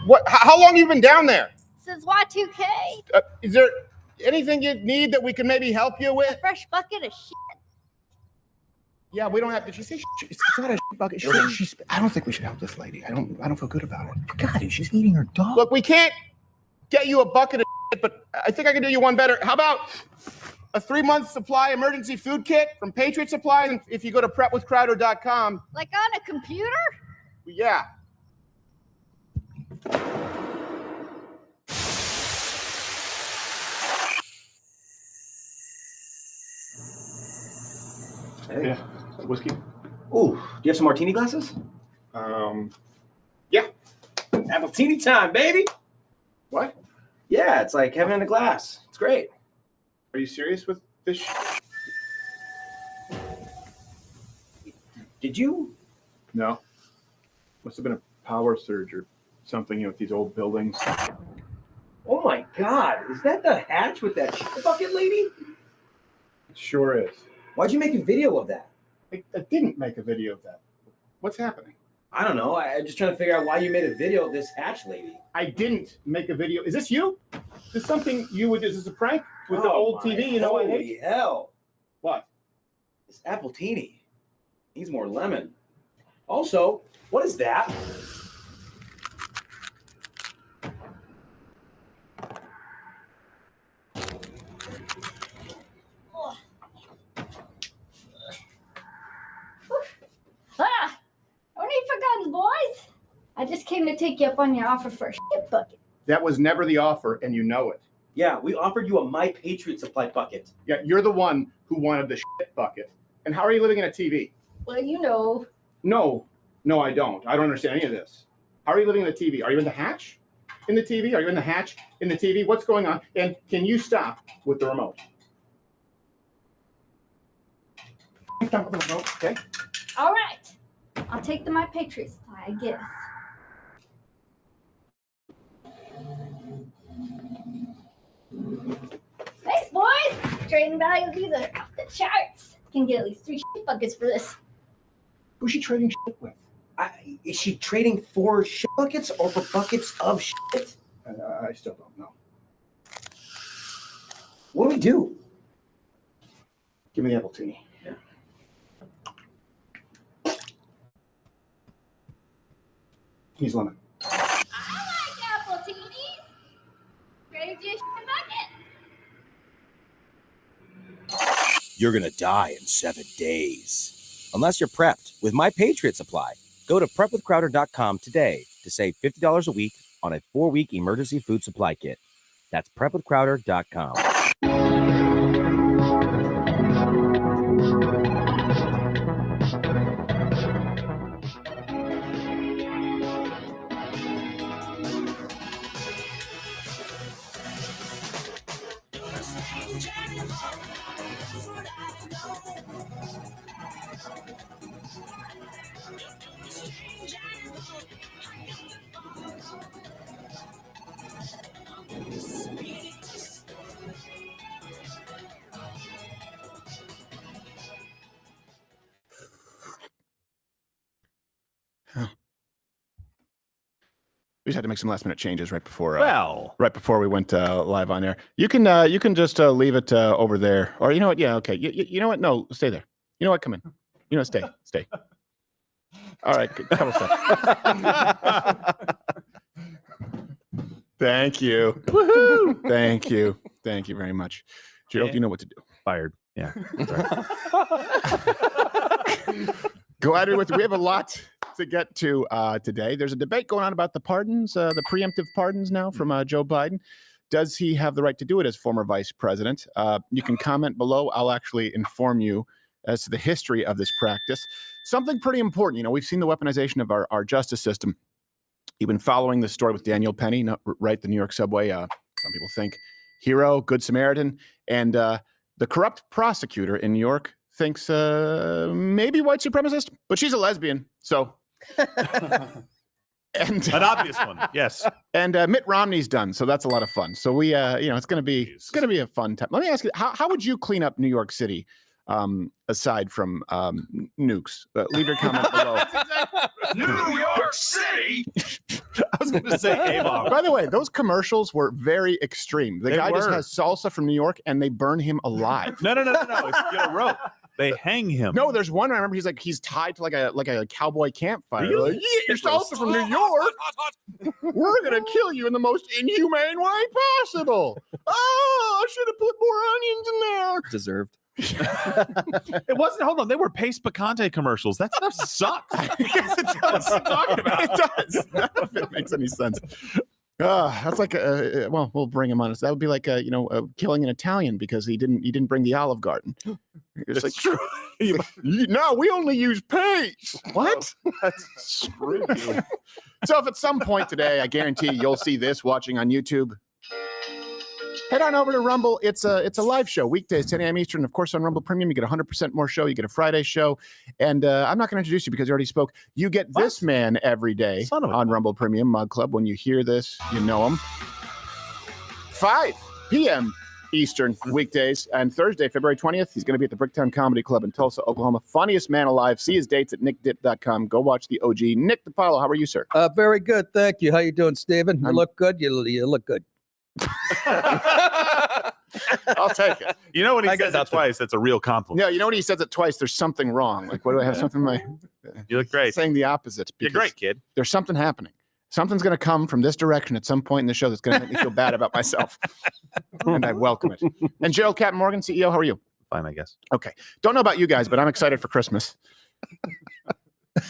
What? How long have you been down there? Since Y2K. Is there anything you need that we can maybe help you with? A fresh bucket of shit. Yeah, we don't have. Did she say? It's not a shit bucket. I don't think we should help this lady. I don't feel good about it. God, she's eating her dog. Look, we can't get you a bucket of shit, but I think I can do you one better. How about a 3-month supply emergency food kit from Patriot Supply? And if you go to prepwithcrowder.com. Like on a computer? Yeah. Hey. Yeah. Whiskey? Ooh, do you have some martini glasses? Yeah. Appletini time, baby. What? Yeah, it's like heaven in a glass. It's great. Are you serious with this? Did you? No. Must have been a power surge or something, with these old buildings. Oh my God, is that the hatch with that shit bucket lady? It sure is. Why'd you make a video of that? I didn't make a video of that. What's happening? I don't know. I'm just trying to figure out why you made a video of this hatch lady. I didn't make a video. Is this you? Is this something you would do? Is this a prank with the old TV? You know I hate? Holy hell. What? This Appletini needs more lemon. Also, what is that? Ah! Don't eat for guns, boys. I just came to take you up on your offer for a shit bucket. That was never the offer, and you know it. Yeah, we offered you a My Patriot Supply bucket. Yeah, you're the one who wanted the shit bucket. And how are you living in a TV? Well, you know. No, I don't. I don't understand any of this. How are you living in the TV? Are you in the hatch in the TV? Are you in the hatch in the TV? What's going on? And can you stop with the remote? Stop with the remote, okay? All right. I'll take the My Patriot Supply, I guess. Thanks, boys. Trading value, these are off the charts. Can get at least 3 shit buckets for this. Who's she trading shit with? Is she trading for shit buckets or for buckets of shit? I still don't know. What do we do? Give me the Appletini. Yeah. He's lemon. I like Appletinis. Trade you a shit bucket. You're going to die in 7 days. Unless you're prepped with My Patriot Supply. Go to prepwithcrowder.com today to save $50 a week on a 4-week emergency food supply kit. That's prepwithcrowder.com. We just had to make some last minute changes right before. Right before we went live on air. You can just leave it over there, or you know what? Yeah, okay. You know what? No, stay there. You know what? Come in. You know, stay. All right, couple steps. Thank you. Woohoo! Thank you very much, Gerald. You know what to do. Fired. Yeah. Glad we have a lot to get to today. There's a debate going on about the pardons, the preemptive pardons now from Joe Biden. Does he have the right to do it as former vice president? You can comment below. I'll actually inform you as to the history of this practice. Something pretty important. You know, we've seen the weaponization of our justice system. You've been following this story with Daniel Penny, right? The New York subway. Some people think hero, good Samaritan. And the corrupt prosecutor in New York thinks maybe white supremacist, but she's a lesbian. So. And an obvious one, yes. And Mitt Romney's done, so that's a lot of fun. So we, it's going to be a fun time. Let me ask you, how would you clean up New York City aside from nukes? Leave your comment below. New York City. I was going to say Avon. By the way, those commercials were very extreme. The They guy just were. has salsa from New York, and they burn him alive. No. It's get a rope. They hang him. No, there's one. I remember he's tied to like a cowboy campfire. Really? Like, yeah, you're salsa from New York. We're gonna kill you in the most inhumane way possible. Oh, I should have put more onions in there. Deserved. It wasn't. Hold on. They were Pace Picante commercials. That stuff sucked. Yes, it does. It does. None of it makes any sense. That's like well, we'll bring him on. So that would be like killing an Italian because he didn't bring the Olive Garden. It's like, true. No, we only use paste. What? That's screw you. So if at some point today, I guarantee you'll see this watching on YouTube, head on over to Rumble. It's a live show, weekdays, 10 a.m. Eastern. Of course, on Rumble Premium, you get 100% more show. You get a Friday show. And I'm not going to introduce you because you already spoke. You get this man every day Son of a- on Rumble Premium Mug Club. When you hear this, you know him. 5 p.m. Eastern weekdays. And Thursday, February 20th, he's going to be at the Bricktown Comedy Club in Tulsa, Oklahoma. Funniest man alive. See his dates at nickdip.com. Go watch the OG. Nick DiPaolo, how are you, sir? Very good, thank you. How you doing, Stephen? You I'm- look good. You look good. I'll take it. You know when he I got says it nothing. twice, that's a real compliment. No, you know when he says it twice, there's something wrong. Like, what do I have? Something in my You look great. saying the opposite. You're because great, kid. There's something happening. Something's going to come from this direction at some point in the show that's going to make me feel bad about myself. And I welcome it. And Gerald Captain Morgan, CEO, how are you? Fine, I guess. Don't know about you guys, but I'm excited for Christmas.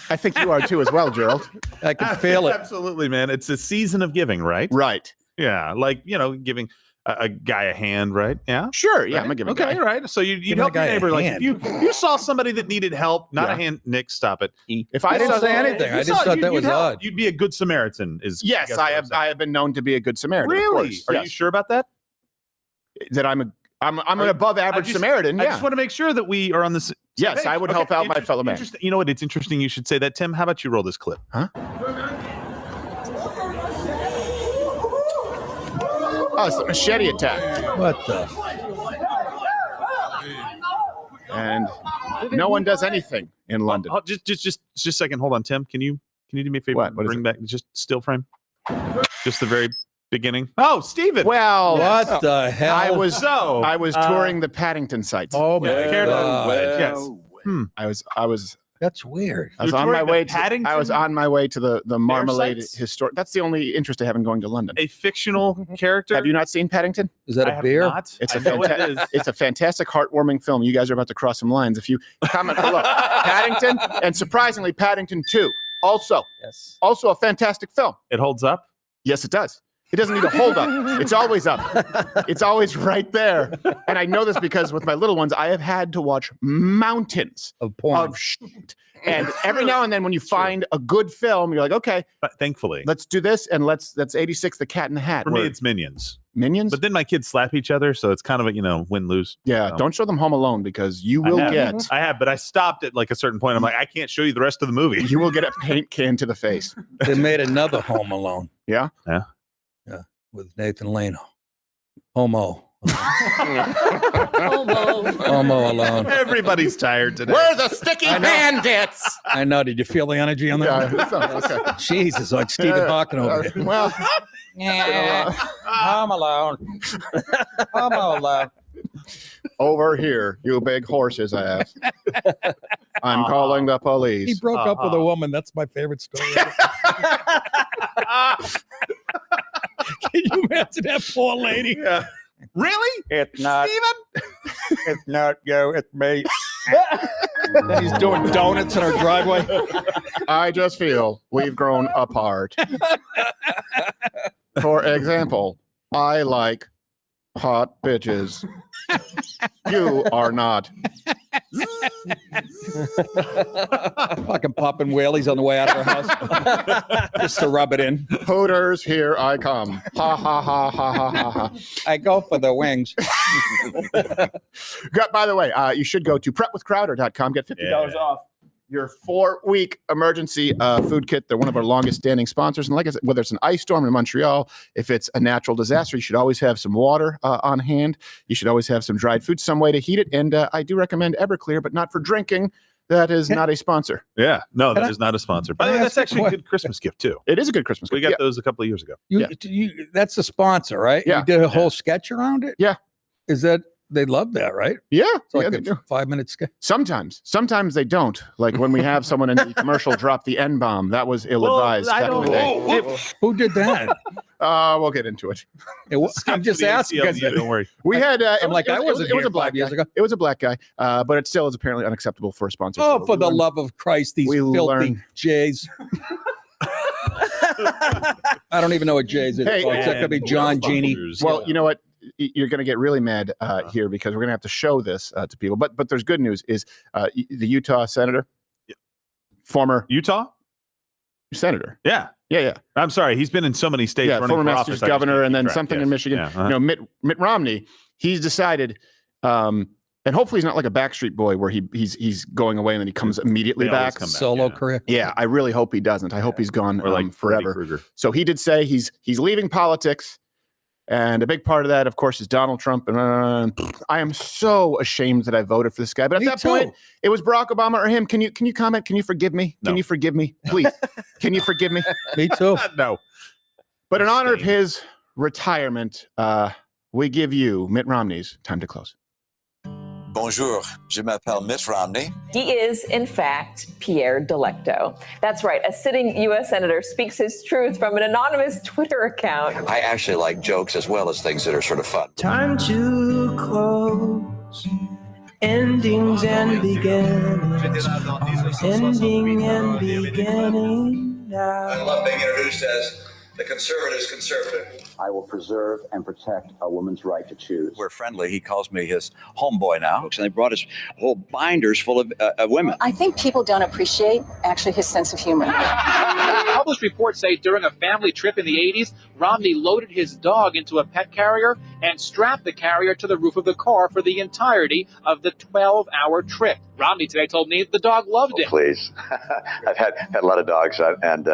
I think you are too as well, Gerald. I can feel it. Absolutely, man. It's a season of giving, right? Right. Yeah, like giving a guy a hand, right? Yeah. Sure. Yeah, Right? I'm going to give Okay, it a guy. right. So you'd Giving a help your guy a neighbor. Like hand. if you saw somebody that needed help, not Yeah. a hand. Nick, stop it. If I I didn't saw say something- anything. I You just saw- thought you'd- that was you'd help. odd. You'd be a good Samaritan. Yes, guess I what I'm have. saying. I have been known to be a good Samaritan. Of Really? course. Are Yes. you sure about that? That I'm an above average just- Samaritan? I Yeah. just want to make sure that we are on this. Yes, I would help out my fellow man. Interesting. You know what? It's interesting you should say that, Tim. How about you roll this clip? Oh, it's the machete attack. What the? And no one does anything in London. Oh, just a second. Hold on, Tim. Can you do me a favor? What? What is Bring it? back just still frame. Just the very beginning. Oh, Steven. Well, What the hell? I was So I was touring the Paddington sites. Oh my Care to- God. Yes. I was That's weird. I was You're on my touring the way to Paddington I was on my way to the Marmalade sites? historic. That's the only interest I have in going to London. A fictional character. Have you not seen Paddington? Is that I a have beer? not. It's I a know what it fantastic is. it's a fantastic heartwarming film. You guys are about to cross some lines. If you comment below. Paddington and surprisingly Paddington 2. Also Yes. a fantastic film. It holds up. Yes, it does. It doesn't need a hold up. It's always up. It's always right there. And I know this because with my little ones, I have had to watch mountains Of porn. of shit. And every now and then when you find a good film, you're like, okay, But thankfully, let's do this. And that's 86, The Cat in the Hat. for me, where- it's Minions. Minions? But then my kids slap each other, so it's kind of a win lose. yeah, so. don't show them Home Alone because you will get I have, but I stopped at like a certain point. I'm like, I can't show you the rest of the movie. you will get a paint can to the face. They made another Home Alone. Yeah? Yeah. Yeah. With Nathan Lane. Homo. Homo alone. Everybody's tired today. We're the sticky I know. bandits. I know. Did you feel the energy on that? Yeah, okay. Jesus, like Stephen Hawking over here. Well, Home Alone. Homo alone. over here, you big horses ass. I'm calling the He police. broke up with a woman. That's my favorite story. Can you imagine that poor lady? Yeah. Really? It's not. Steven? It's not you. It's me. Then he's doing donuts in her driveway. I just feel we've grown apart. For example, I like hot bitches. You are not. Fucking popping wheelies on the way out of her house. Just to rub it in. Hooters, here I come. Ha ha ha ha ha ha ha. I go for the wings. By the way, you should go to prepwithcrowder.com. Get $50 Yeah. off your 4-week emergency food kit. They're one of our longest standing sponsors. And like I said, whether it's an ice storm in Montreal, if it's a natural disaster, you should always have some water on hand. You should always have some dried food, some way to heat it. And I do recommend Everclear, but not for drinking. That is not a sponsor. Yeah, no, that is not a sponsor. But that's actually a good Christmas gift too. It is a good Christmas We gift. got those a couple of years ago. That's a sponsor, right? Yeah. You did a whole sketch around it? Yeah. Is that, they love that, right? Yeah. It's like they a do. 5-minute sketch. Sometimes they don't. Like when we have someone in the commercial drop the N-bomb, that was ill-advised back in the day. Who did that? We'll get into it. I'm just asking. Don't worry. We had. I'm like, I wasn't it was here a black 5 years guy. ago. It was a black guy, but it still is apparently unacceptable for a sponsor. Oh, So for we the learned- love of Christ, these we filthy learn- Jays. I don't even know what Jays is. Hey, called. It's not going to be John Genie. Well, you know what? You're going to get really mad here because we're going to have to show this to people. But there's good news: is the Utah senator, former Utah? senator, Yeah. yeah. I'm sorry. He's been in so many states. Yeah, running former for Massachusetts office, I just governor, can't and keep then track. something in Yes. Michigan. Yeah, You know, Mitt Romney. He's decided, and hopefully he's not like a Backstreet Boy where he's going away and then he comes immediately They always back. come back, Solo yeah. career. Yeah, I really hope he doesn't. I hope he's gone Or like forever. Freddy Krueger. So he did say he's leaving politics, and a big part of that, of course, is Donald Trump. And I am so ashamed that I voted for this guy. But at Me that too. point, it was Barack Obama or him. Can you comment? Can you forgive me? No. Can you forgive me, please? Can you forgive me? Me too. No. But in honor of Abstain. his retirement, we give you Mitt Romney's time to close. Bonjour, je m'appelle Mitt Romney. He is, in fact, Pierre Delecto. That's right. A sitting U.S. senator speaks his truth from an anonymous Twitter account. I actually like jokes as well as things that are sort of fun. Time to close. Endings and beginnings. Ending and beginning now. I love being introduced as the conservative's conservative. I will preserve and protect a woman's right to choose. We're friendly. He calls me his homeboy now. And they brought us whole binders full of women. I think people don't appreciate actually his sense of humor. Published reports say during a family trip in the 80s, Romney loaded his dog into a pet carrier and strapped the carrier to the roof of the car for the entirety of the 12-hour trip. Romney today told me the dog loved it. Please. I've had a lot of dogs and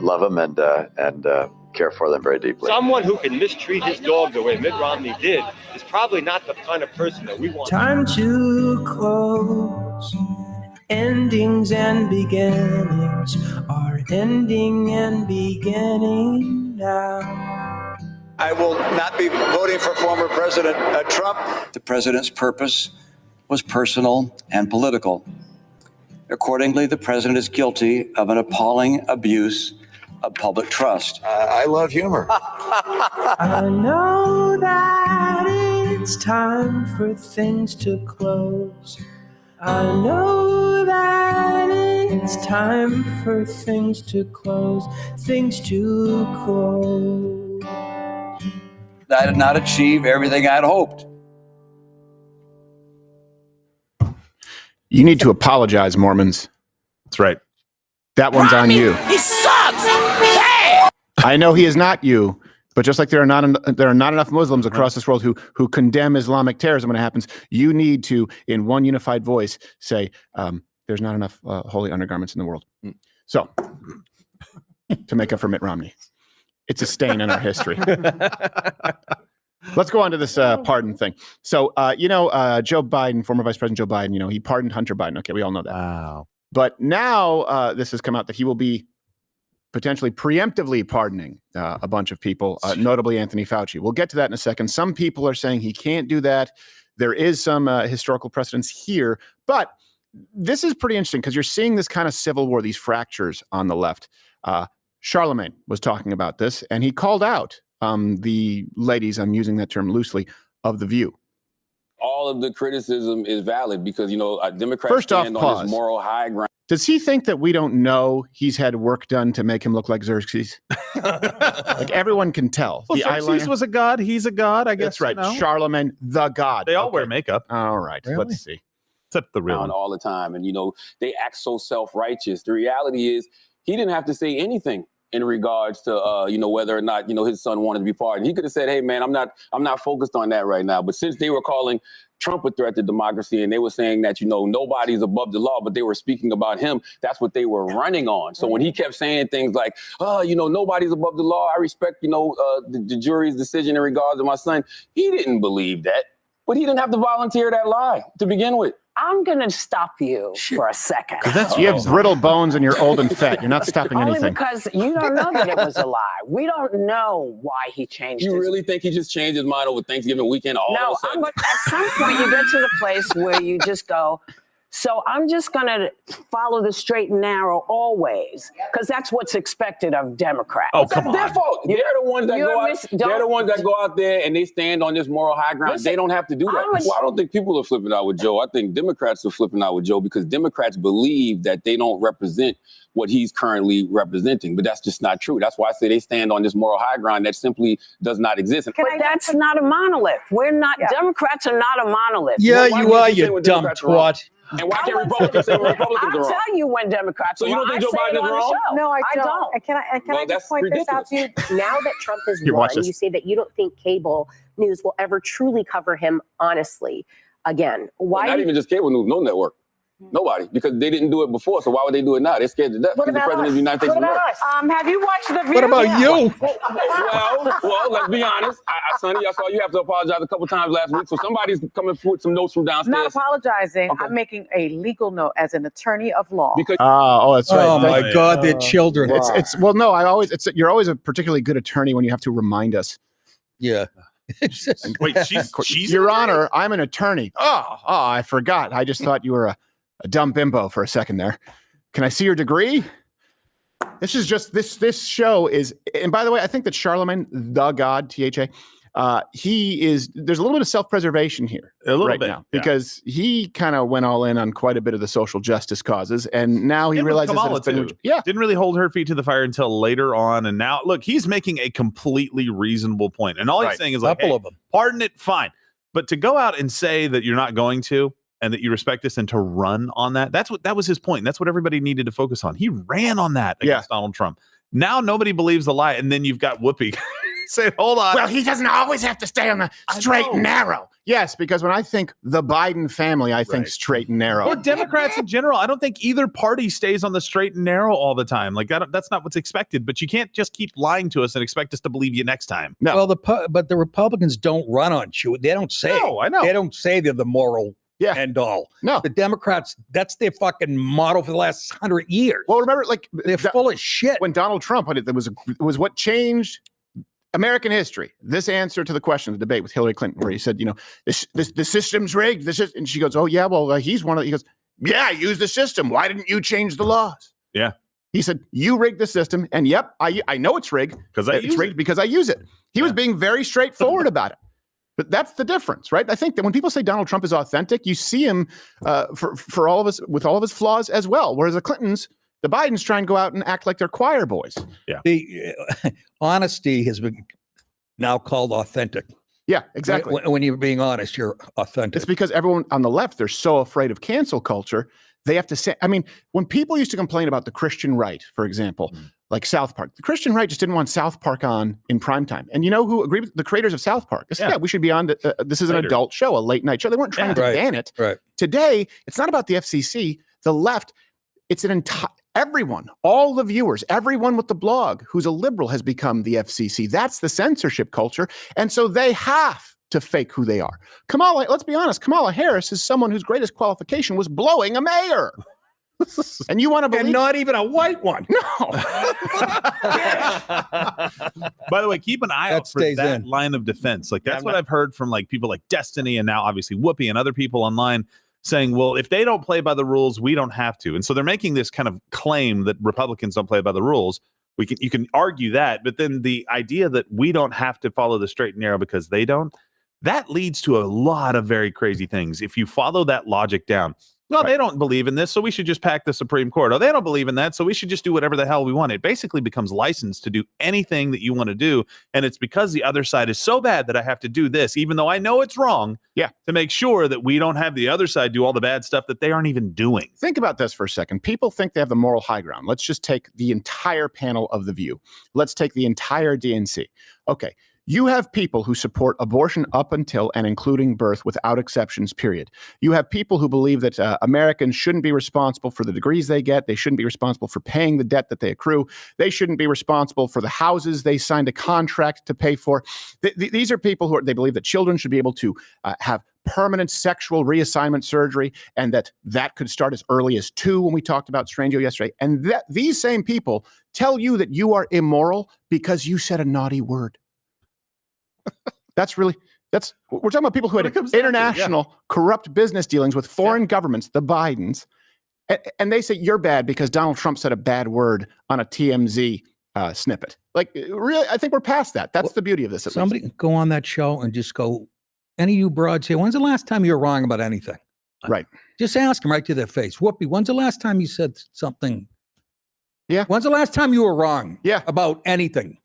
love them and care for them very deeply. Someone who can mistreat his dog the way Mitt Romney did is probably not the kind of person that we want. Time to close. Endings and beginnings are ending and beginning now. I will not be voting for former President Trump. The president's purpose was personal and political. Accordingly, the president is guilty of an appalling abuse of public trust. I love humor. I know that it's time for things to close. I know that it's time for things to close. Things to close. I did not achieve everything I'd hoped. You need to apologize, Mormons. That's right. That one's on you. He sucks! I know he is not you, but just like there are not enough Muslims across this world who condemn Islamic terrorism when it happens, you need to, in one unified voice, say there's not enough holy undergarments in the world. So, to make up for Mitt Romney, it's a stain in our history. Let's go on to this pardon thing. So, Joe Biden, former Vice President Joe Biden, he pardoned Hunter Biden. Okay, we all know that. Wow. But now this has come out that he will be potentially preemptively pardoning a bunch of people, notably Anthony Fauci. We'll get to that in a second. Some people are saying he can't do that. There is some historical precedence here, but this is pretty interesting because you're seeing this kind of civil war, these fractures on the left. Charlemagne was talking about this, and he called out the ladies, I'm using that term loosely, of The View. All of the criticism is valid because, Democrats First off, stand on pause. this moral high ground. Does he think that we don't know he's had work done to make him look like Xerxes? Like everyone can tell. Well, the Xerxes eyeliner. was a god. He's a god, I guess. That's right. Charlemagne, the god. They all Okay. wear makeup. All right. Really? Let's see. Except the real one. All the time. And, they act so self-righteous. The reality is he didn't have to say anything in regards to whether or not his son wanted to be pardoned. He could have said, "Hey man, I'm not focused on that right now." But since they were calling Trump a threat to democracy, and they were saying that nobody's above the law, but they were speaking about him, that's what they were running on. So when he kept saying things like, nobody's above the law, I respect the jury's decision in regards to my son, he didn't believe that, but he didn't have to volunteer that lie to begin with. I'm going to stop you for a second. You have brittle bones and you're old and fat. You're not stopping Only anything. because you don't know that it was a lie. We don't know why he changed You his really think he just changed his mind over Thanksgiving weekend all No, of a sudden? at some point you get to the place where you just go, so I'm just going to follow the straight and narrow always, because that's what's expected of Democrats. Oh, come on. That's their fault. They're the ones that they're the ones that go out there and they stand on this moral high ground. Listen, they don't have to do that. Well, I don't think people are flipping out with Joe. I think Democrats are flipping out with Joe because Democrats believe that they don't represent what he's currently representing. But that's just not true. That's why I say they stand on this moral high ground that simply does not exist. But that's not a monolith. We're not, Democrats are not a monolith. Yeah, Why you can't are, say you when dumb Democrats are wrong? twat. And why can't Republicans say when Republicans are I'll wrong? tell you when Democrats So are you wrong. don't think I Joe say it Biden is on the wrong? show. No, I don't. don't. And can I Well, just that's point this out to you? Now that Trump has Here, won, watch this. you say that you don't think cable news will ever truly cover him honestly again. Why? Not even just cable news, no network. Nobody, because they didn't do it before. So why would they do it now? They're scared to death. What He's the about president us? of the United States What of about America. us? Have you watched the video? What about you? Well, let's be honest. Sonny, I saw you have to apologize a couple times last week. So somebody's coming with some notes from Not downstairs. apologizing. Okay. I'm making a legal note as an attorney of law. Because That's right. Oh my Thank- God, they're children. You're always a particularly good attorney when you have to remind us. Yeah. Wait, she's Your Honor, I'm an attorney. Oh, I forgot. I just thought you were a dumb bimbo for a second there. Can I see your degree? This is just this show is, and by the way, I think that Charlemagne, the God, THA, there's a little bit of self-preservation here A little right bit, now yeah. because he kind of went all in on quite a bit of the social justice causes, and now he And with realizes that Kamala, it's been, too. yeah. Didn't really hold her feet to the fire until later on. And now, look, he's making a completely reasonable point. And all he's Right. saying is like, Couple hey, of them. pardon it, fine. But to go out and say that you're not going to and that you respect this and to run on that was his point. That's what everybody needed to focus on. He ran on that against Donald Trump. Now nobody believes the lie. And then you've got Whoopi saying, hold on. Well, he doesn't always have to stay on the straight and narrow. Yes, because when I think the Biden family, I think straight and narrow. Or Democrats in general. I don't think either party stays on the straight and narrow all the time. Like that's not what's expected. But you can't just keep lying to us and expect us to believe you next time. No. Well, but the Republicans don't run on you. They don't say. No, I know. They don't say they're the moral end all. No. The Democrats, that's their fucking motto for the last 100 years. Well, remember, like they're full of shit. When Donald Trump, it was what changed American history. This answer to the question of the debate with Hillary Clinton, where he said, the system's rigged. And she goes, oh yeah, well he's one of. He goes, yeah, I used the system. Why didn't you change the laws? Yeah. He said, you rigged the system, and yep, I know it's rigged because it's rigged because I use it. He was being very straightforward about it. But that's the difference, right? I think that when people say Donald Trump is authentic, you see him for all of us with all of his flaws as well. Whereas the Bidens try and go out and act like they're choir boys. Yeah. The honesty has been now called authentic. Yeah, exactly. When you're being honest, you're authentic. It's because everyone on the left, they're so afraid of cancel culture. They have to say, I mean, when people used to complain about the Christian right, for example, like South Park, the Christian right just didn't want South Park on in primetime. And you know who agreed with the creators of South Park? They said, yeah, we should be on. This is an adult show, a late night show. They weren't trying to ban it. Right. Today, it's not about the FCC, the left. It's an entire, everyone, all the viewers, everyone with the blog who's a liberal has become the FCC. That's the censorship culture. And so they have to fake who they are. Kamala, let's be honest, Kamala Harris is someone whose greatest qualification was blowing a mayor. And you want to believe? And not even a white one. No. By the way, keep an eye out for that line of defense. Like that's what I've heard from like people like Destiny and now obviously Whoopi and other people online saying, well, if they don't play by the rules, we don't have to. And so they're making this kind of claim that Republicans don't play by the rules. You can argue that, but then the idea that we don't have to follow the straight and narrow because they don't, that leads to a lot of very crazy things. If you follow that logic down, Well, they don't believe in this, so we should just pack the Supreme Court. Oh, they don't believe in that, so we should just do whatever the hell we want. It basically becomes licensed to do anything that you want to do, and it's because the other side is so bad that I have to do this, even though I know it's wrong, to make sure that we don't have the other side do all the bad stuff that they aren't even doing. Think about this for a second. People think they have the moral high ground. Let's just take the entire panel of The View. Let's take the entire DNC. Okay. You have people who support abortion up until and including birth without exceptions, period. You have people who believe that Americans shouldn't be responsible for the degrees they get. They shouldn't be responsible for paying the debt that they accrue. They shouldn't be responsible for the houses they signed a contract to pay for. These are people who they believe that children should be able to have permanent sexual reassignment surgery, and that could start as early as 2 when we talked about Strangio yesterday. And these same people tell you that you are immoral because you said a naughty word. We're talking about people who had international corrupt business dealings with foreign governments, the Bidens, and they say you're bad because Donald Trump said a bad word on a TMZ snippet. Like, really, I think we're past that. That's the beauty of this. Somebody go on that show and just go, any of you broads here, when's the last time you were wrong about anything? Right. Just ask them right to their face. Whoopi, when's the last time you said something? Yeah. When's the last time you were wrong about anything?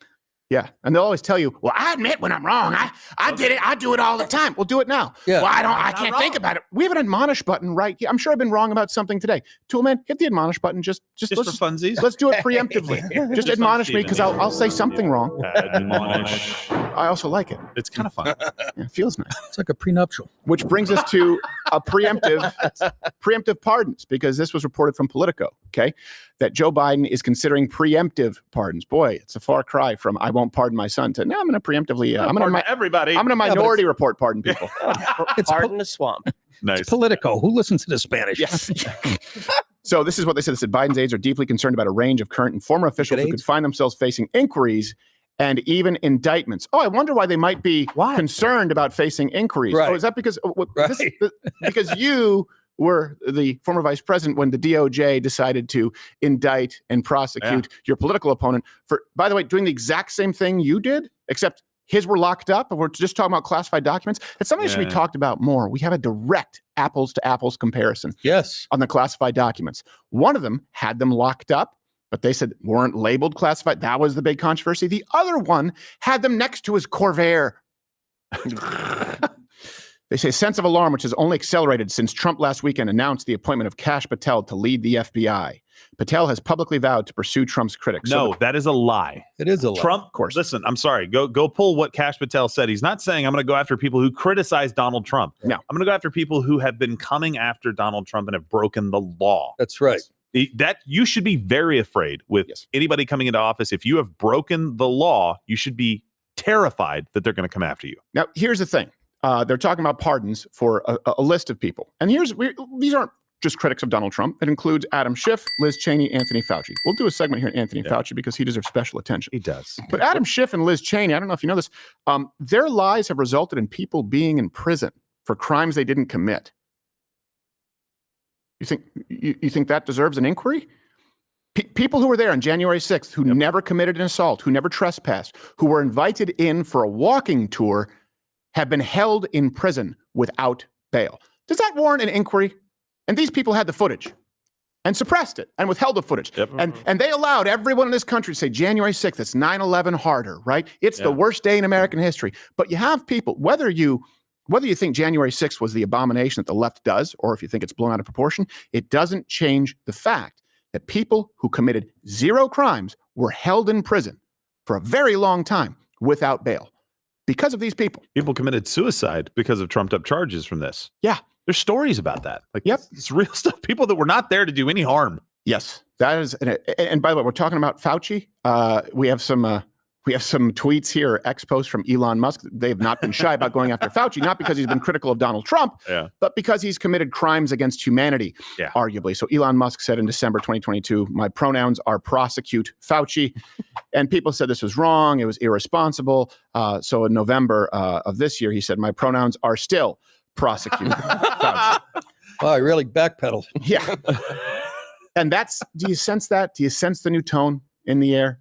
Yeah. And they'll always tell you, well, I admit when I'm wrong. I did it. I do it all the time. Well, do it now. Yeah. Well, I can't think about it. We have an admonish button right here. I'm sure I've been wrong about something today. Toolman, hit the admonish button. Just for funsies. Let's do it preemptively. just admonish me because I'll say something wrong. Admonish. I also like it. It's kind of fun. It feels nice. It's like a prenuptial. Which brings us to a preemptive pardons, because this was reported from Politico, okay, that Joe Biden is considering preemptive pardons. Boy, it's a far cry from I won't pardon my son to now I'm going to preemptively. I'm going to everybody. I'm going to minority report pardon people. It's Pardon the swamp. Nice. It's Politico. Who listens to the Spanish? Yes. So this is what they said. They said Biden's aides are deeply concerned about a range of current and former officials who could find themselves facing inquiries and even indictments. Oh, I wonder why they might be concerned about facing inquiries. Right. Oh, is that because because you were the former vice president when the DOJ decided to indict and prosecute your political opponent for, by the way, doing the exact same thing you did, except his were locked up, and we're just talking about classified documents. It's something that should be talked about more. We have a direct apples to apples comparison. Yes. On the classified documents. One of them had them locked up, but they said weren't labeled classified. That was the big controversy. The other one had them next to his Corvair. They say a sense of alarm, which has only accelerated since Trump last weekend announced the appointment of Kash Patel to lead the FBI. Patel has publicly vowed to pursue Trump's critics. No, that is a lie. It is a lie. Trump, of course. Listen, I'm sorry. Go pull what Kash Patel said. He's not saying I'm going to go after people who criticize Donald Trump. No. I'm going to go after people who have been coming after Donald Trump and have broken the law. That's right. That you should be very afraid with anybody coming into office. If you have broken the law, you should be terrified that they're going to come after you. Now, here's the thing. They're talking about pardons for a list of people. And these aren't just critics of Donald Trump. It includes Adam Schiff, Liz Cheney, Anthony Fauci. We'll do a segment here on Anthony Fauci because he deserves special attention. He does. But Adam Schiff and Liz Cheney, I don't know if you know this, their lies have resulted in people being in prison for crimes they didn't commit. You think that deserves an inquiry? People who were there on January 6th, who never committed an assault, who never trespassed, who were invited in for a walking tour, have been held in prison without bail. Does that warrant an inquiry? And these people had the footage and suppressed it and withheld the footage. Yep. And they allowed everyone in this country to say January 6th, it's 9/11 harder, right? It's the worst day in American history. But you have people, whether you think January 6th was the abomination that the left does, or if you think it's blown out of proportion, it doesn't change the fact that people who committed zero crimes were held in prison for a very long time without bail. Because of these people. People committed suicide because of trumped up charges from this. Yeah. There's stories about that. Like, it's real stuff. People that were not there to do any harm. Yes. That is, and by the way, we're talking about Fauci. We have some tweets here, ex posts from Elon Musk. They have not been shy about going after Fauci, not because he's been critical of Donald Trump, but because he's committed crimes against humanity, arguably. So Elon Musk said in December 2022, my pronouns are prosecute Fauci. And people said this was wrong. It was irresponsible. So in November of this year, he said, my pronouns are still prosecute Fauci. Wow, I really backpedaled. Yeah. And do you sense that? Do you sense the new tone in the air?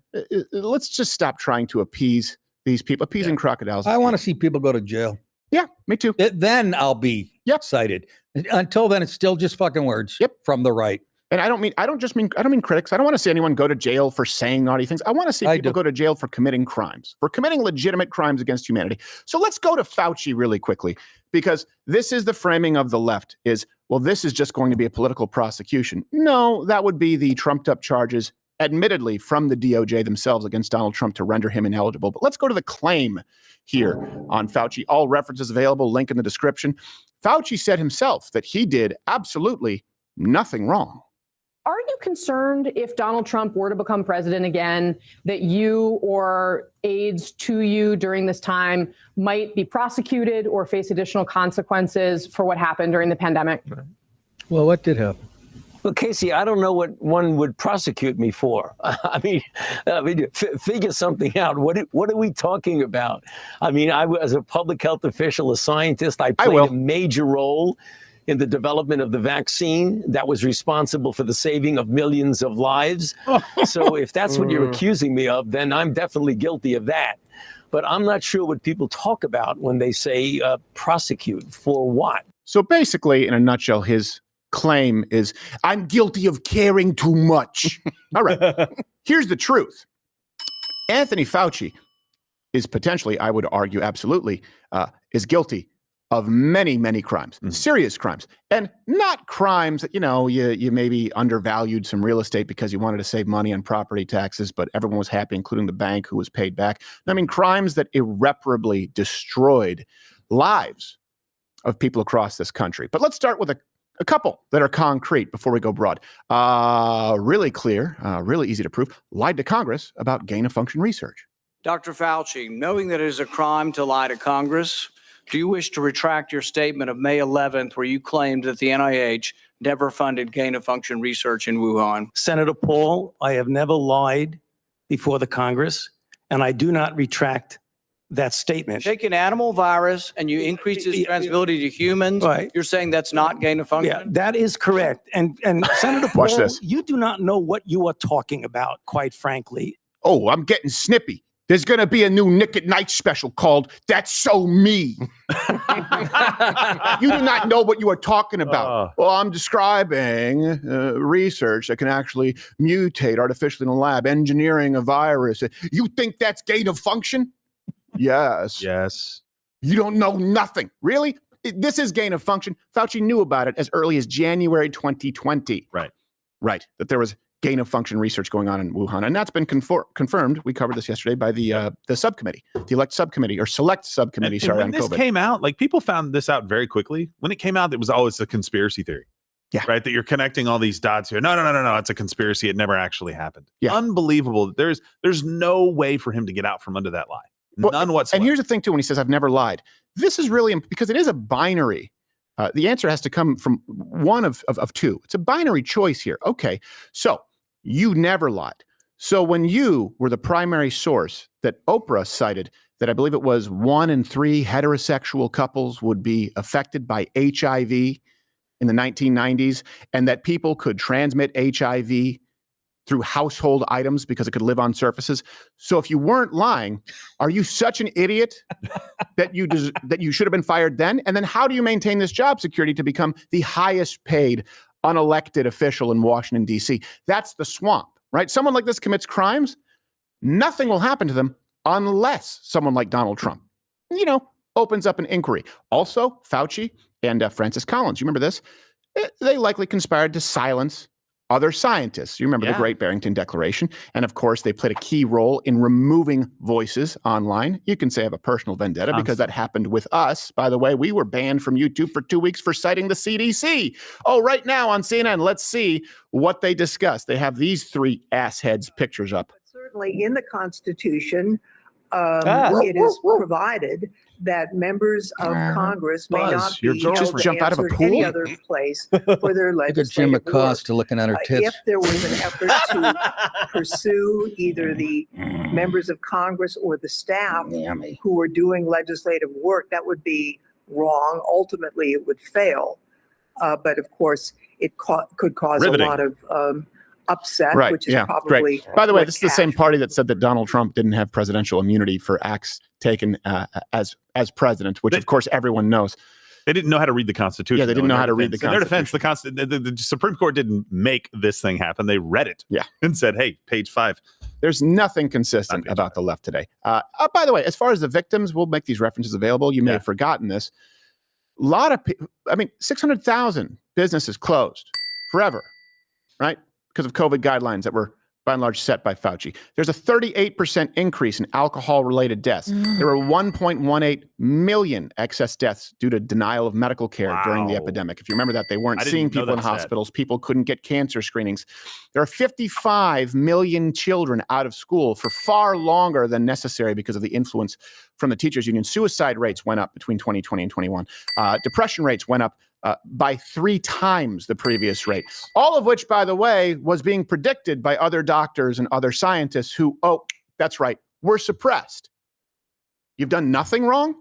Let's just stop trying to appease these people, appeasing crocodiles. I want to see people go to jail. Yeah, me too. Then I'll be cited. Until then, it's still just fucking words from the right. And I don't mean critics. I don't want to see anyone go to jail for saying naughty things. I want to see people go to jail for committing crimes, for committing legitimate crimes against humanity. So let's go to Fauci really quickly, because this is the framing of the left is, well, this is just going to be a political prosecution. No, that would be the trumped up charges, admittedly from the DOJ themselves against Donald Trump to render him ineligible. But let's go to the claim here on Fauci. All references available, link in the description. Fauci said himself that he did absolutely nothing wrong. Are you concerned if Donald Trump were to become president again, that you or aides to you during this time might be prosecuted or face additional consequences for what happened during the pandemic? Well, what did happen? Well, Casey, I don't know what one would prosecute me for. I mean, figure something out. What are we talking about? I mean, I was a public health official, a scientist. I played a major role in the development of the vaccine that was responsible for the saving of millions of lives. So if that's what you're accusing me of, then I'm definitely guilty of that. But I'm not sure what people talk about when they say prosecute for what. So basically, in a nutshell, his claim is, I'm guilty of caring too much. All right. Here's the truth. Anthony Fauci is potentially, I would argue absolutely, is guilty of many, many crimes, serious crimes, and not crimes that, you maybe undervalued some real estate because you wanted to save money on property taxes, but everyone was happy, including the bank who was paid back. I mean, crimes that irreparably destroyed lives of people across this country. But let's start with a couple that are concrete before we go broad. Really clear, really easy to prove, lied to Congress about gain-of-function research. Dr. Fauci, knowing that it is a crime to lie to Congress, do you wish to retract your statement of May 11th where you claimed that the NIH never funded gain-of-function research in Wuhan? Senator Paul, I have never lied before the Congress, and I do not retract that statement. Take an animal virus and you increase its transmissibility to humans. Right. You're saying that's not gain-of-function? Yeah, that is correct. And Senator Paul, Watch this. You do not know what you are talking about, quite frankly. Oh, I'm getting snippy. There's going to be a new Nick at Night special called That's So Me. You do not know what you are talking about. Well, I'm describing research that can actually mutate artificially in a lab, engineering a virus. You think that's gain of function? Yes. Yes. You don't know nothing. Really? This is gain of function. Fauci knew about it as early as January 2020. Right. That there was gain of function research going on in Wuhan. And that's been confirmed. We covered this yesterday by the subcommittee, the select subcommittee and when this came out, like people found this out very quickly. When it came out, it was always a conspiracy theory. Yeah. Right. That you're connecting all these dots here. No. It's a conspiracy. It never actually happened. Yeah. Unbelievable. There's no way for him to get out from under that lie. None whatsoever. And here's the thing, too, when he says, I've never lied. This is really, because it is a binary. The answer has to come from one of two. It's a binary choice here. Okay, so you never lied. So when you were the primary source that Oprah cited, that I believe it was 1 in 3 heterosexual couples would be affected by HIV in the 1990s, and that people could transmit HIV through household items because it could live on surfaces. So if you weren't lying, are you such an idiot that you should have been fired then? And then how do you maintain this job security to become the highest paid unelected official in Washington, D.C.? That's the swamp, right? Someone like this commits crimes. Nothing will happen to them unless someone like Donald Trump, opens up an inquiry. Also, Fauci and Francis Collins, you remember this? They likely conspired to silence other scientists. You remember the Great Barrington Declaration. And of course, they played a key role in removing voices online. You can say I have a personal vendetta because that happened with us. By the way, we were banned from YouTube for 2 weeks for citing the CDC. Oh, right now on CNN, let's see what they discussed. They have these 3 assheads pictures up. Certainly in the Constitution, it is provided that members of Congress may not be held just jump out of a answer pool? any other place for their legislative Jim work. McCosta looking at her tits. If there was an effort to pursue either the members of Congress or the staff who were doing legislative work, that would be wrong. Ultimately, it would fail. But of course, it could cause Riveting. a lot of upset, Right. which is yeah. probably. Great. By the way, what this is the same party that said that Donald Trump didn't have presidential immunity for acts taken as president, which of course everyone knows. They didn't know how to read the Constitution. Yeah, they didn't know how to read the In their defense, the Supreme Court didn't make this thing happen. They read it and said, hey, page 5. There's nothing consistent about the left today. By the way, as far as the victims, we'll make these references available. You may have forgotten this. A lot of people, 600,000 businesses closed forever, right? Because of COVID guidelines that were by and large set by Fauci. There's a 38% increase in alcohol-related deaths. There were 1.18 million excess deaths due to denial of medical care during the epidemic. If you remember that, they weren't seeing people in hospitals. People couldn't get cancer screenings. There are 55 million children out of school for far longer than necessary because of the influence from the teachers union. Suicide rates went up between 2020 and 21. Depression rates went up by 3 times the previous rate. All of which, by the way, was being predicted by other doctors and other scientists who, that's right, were suppressed. You've done nothing wrong?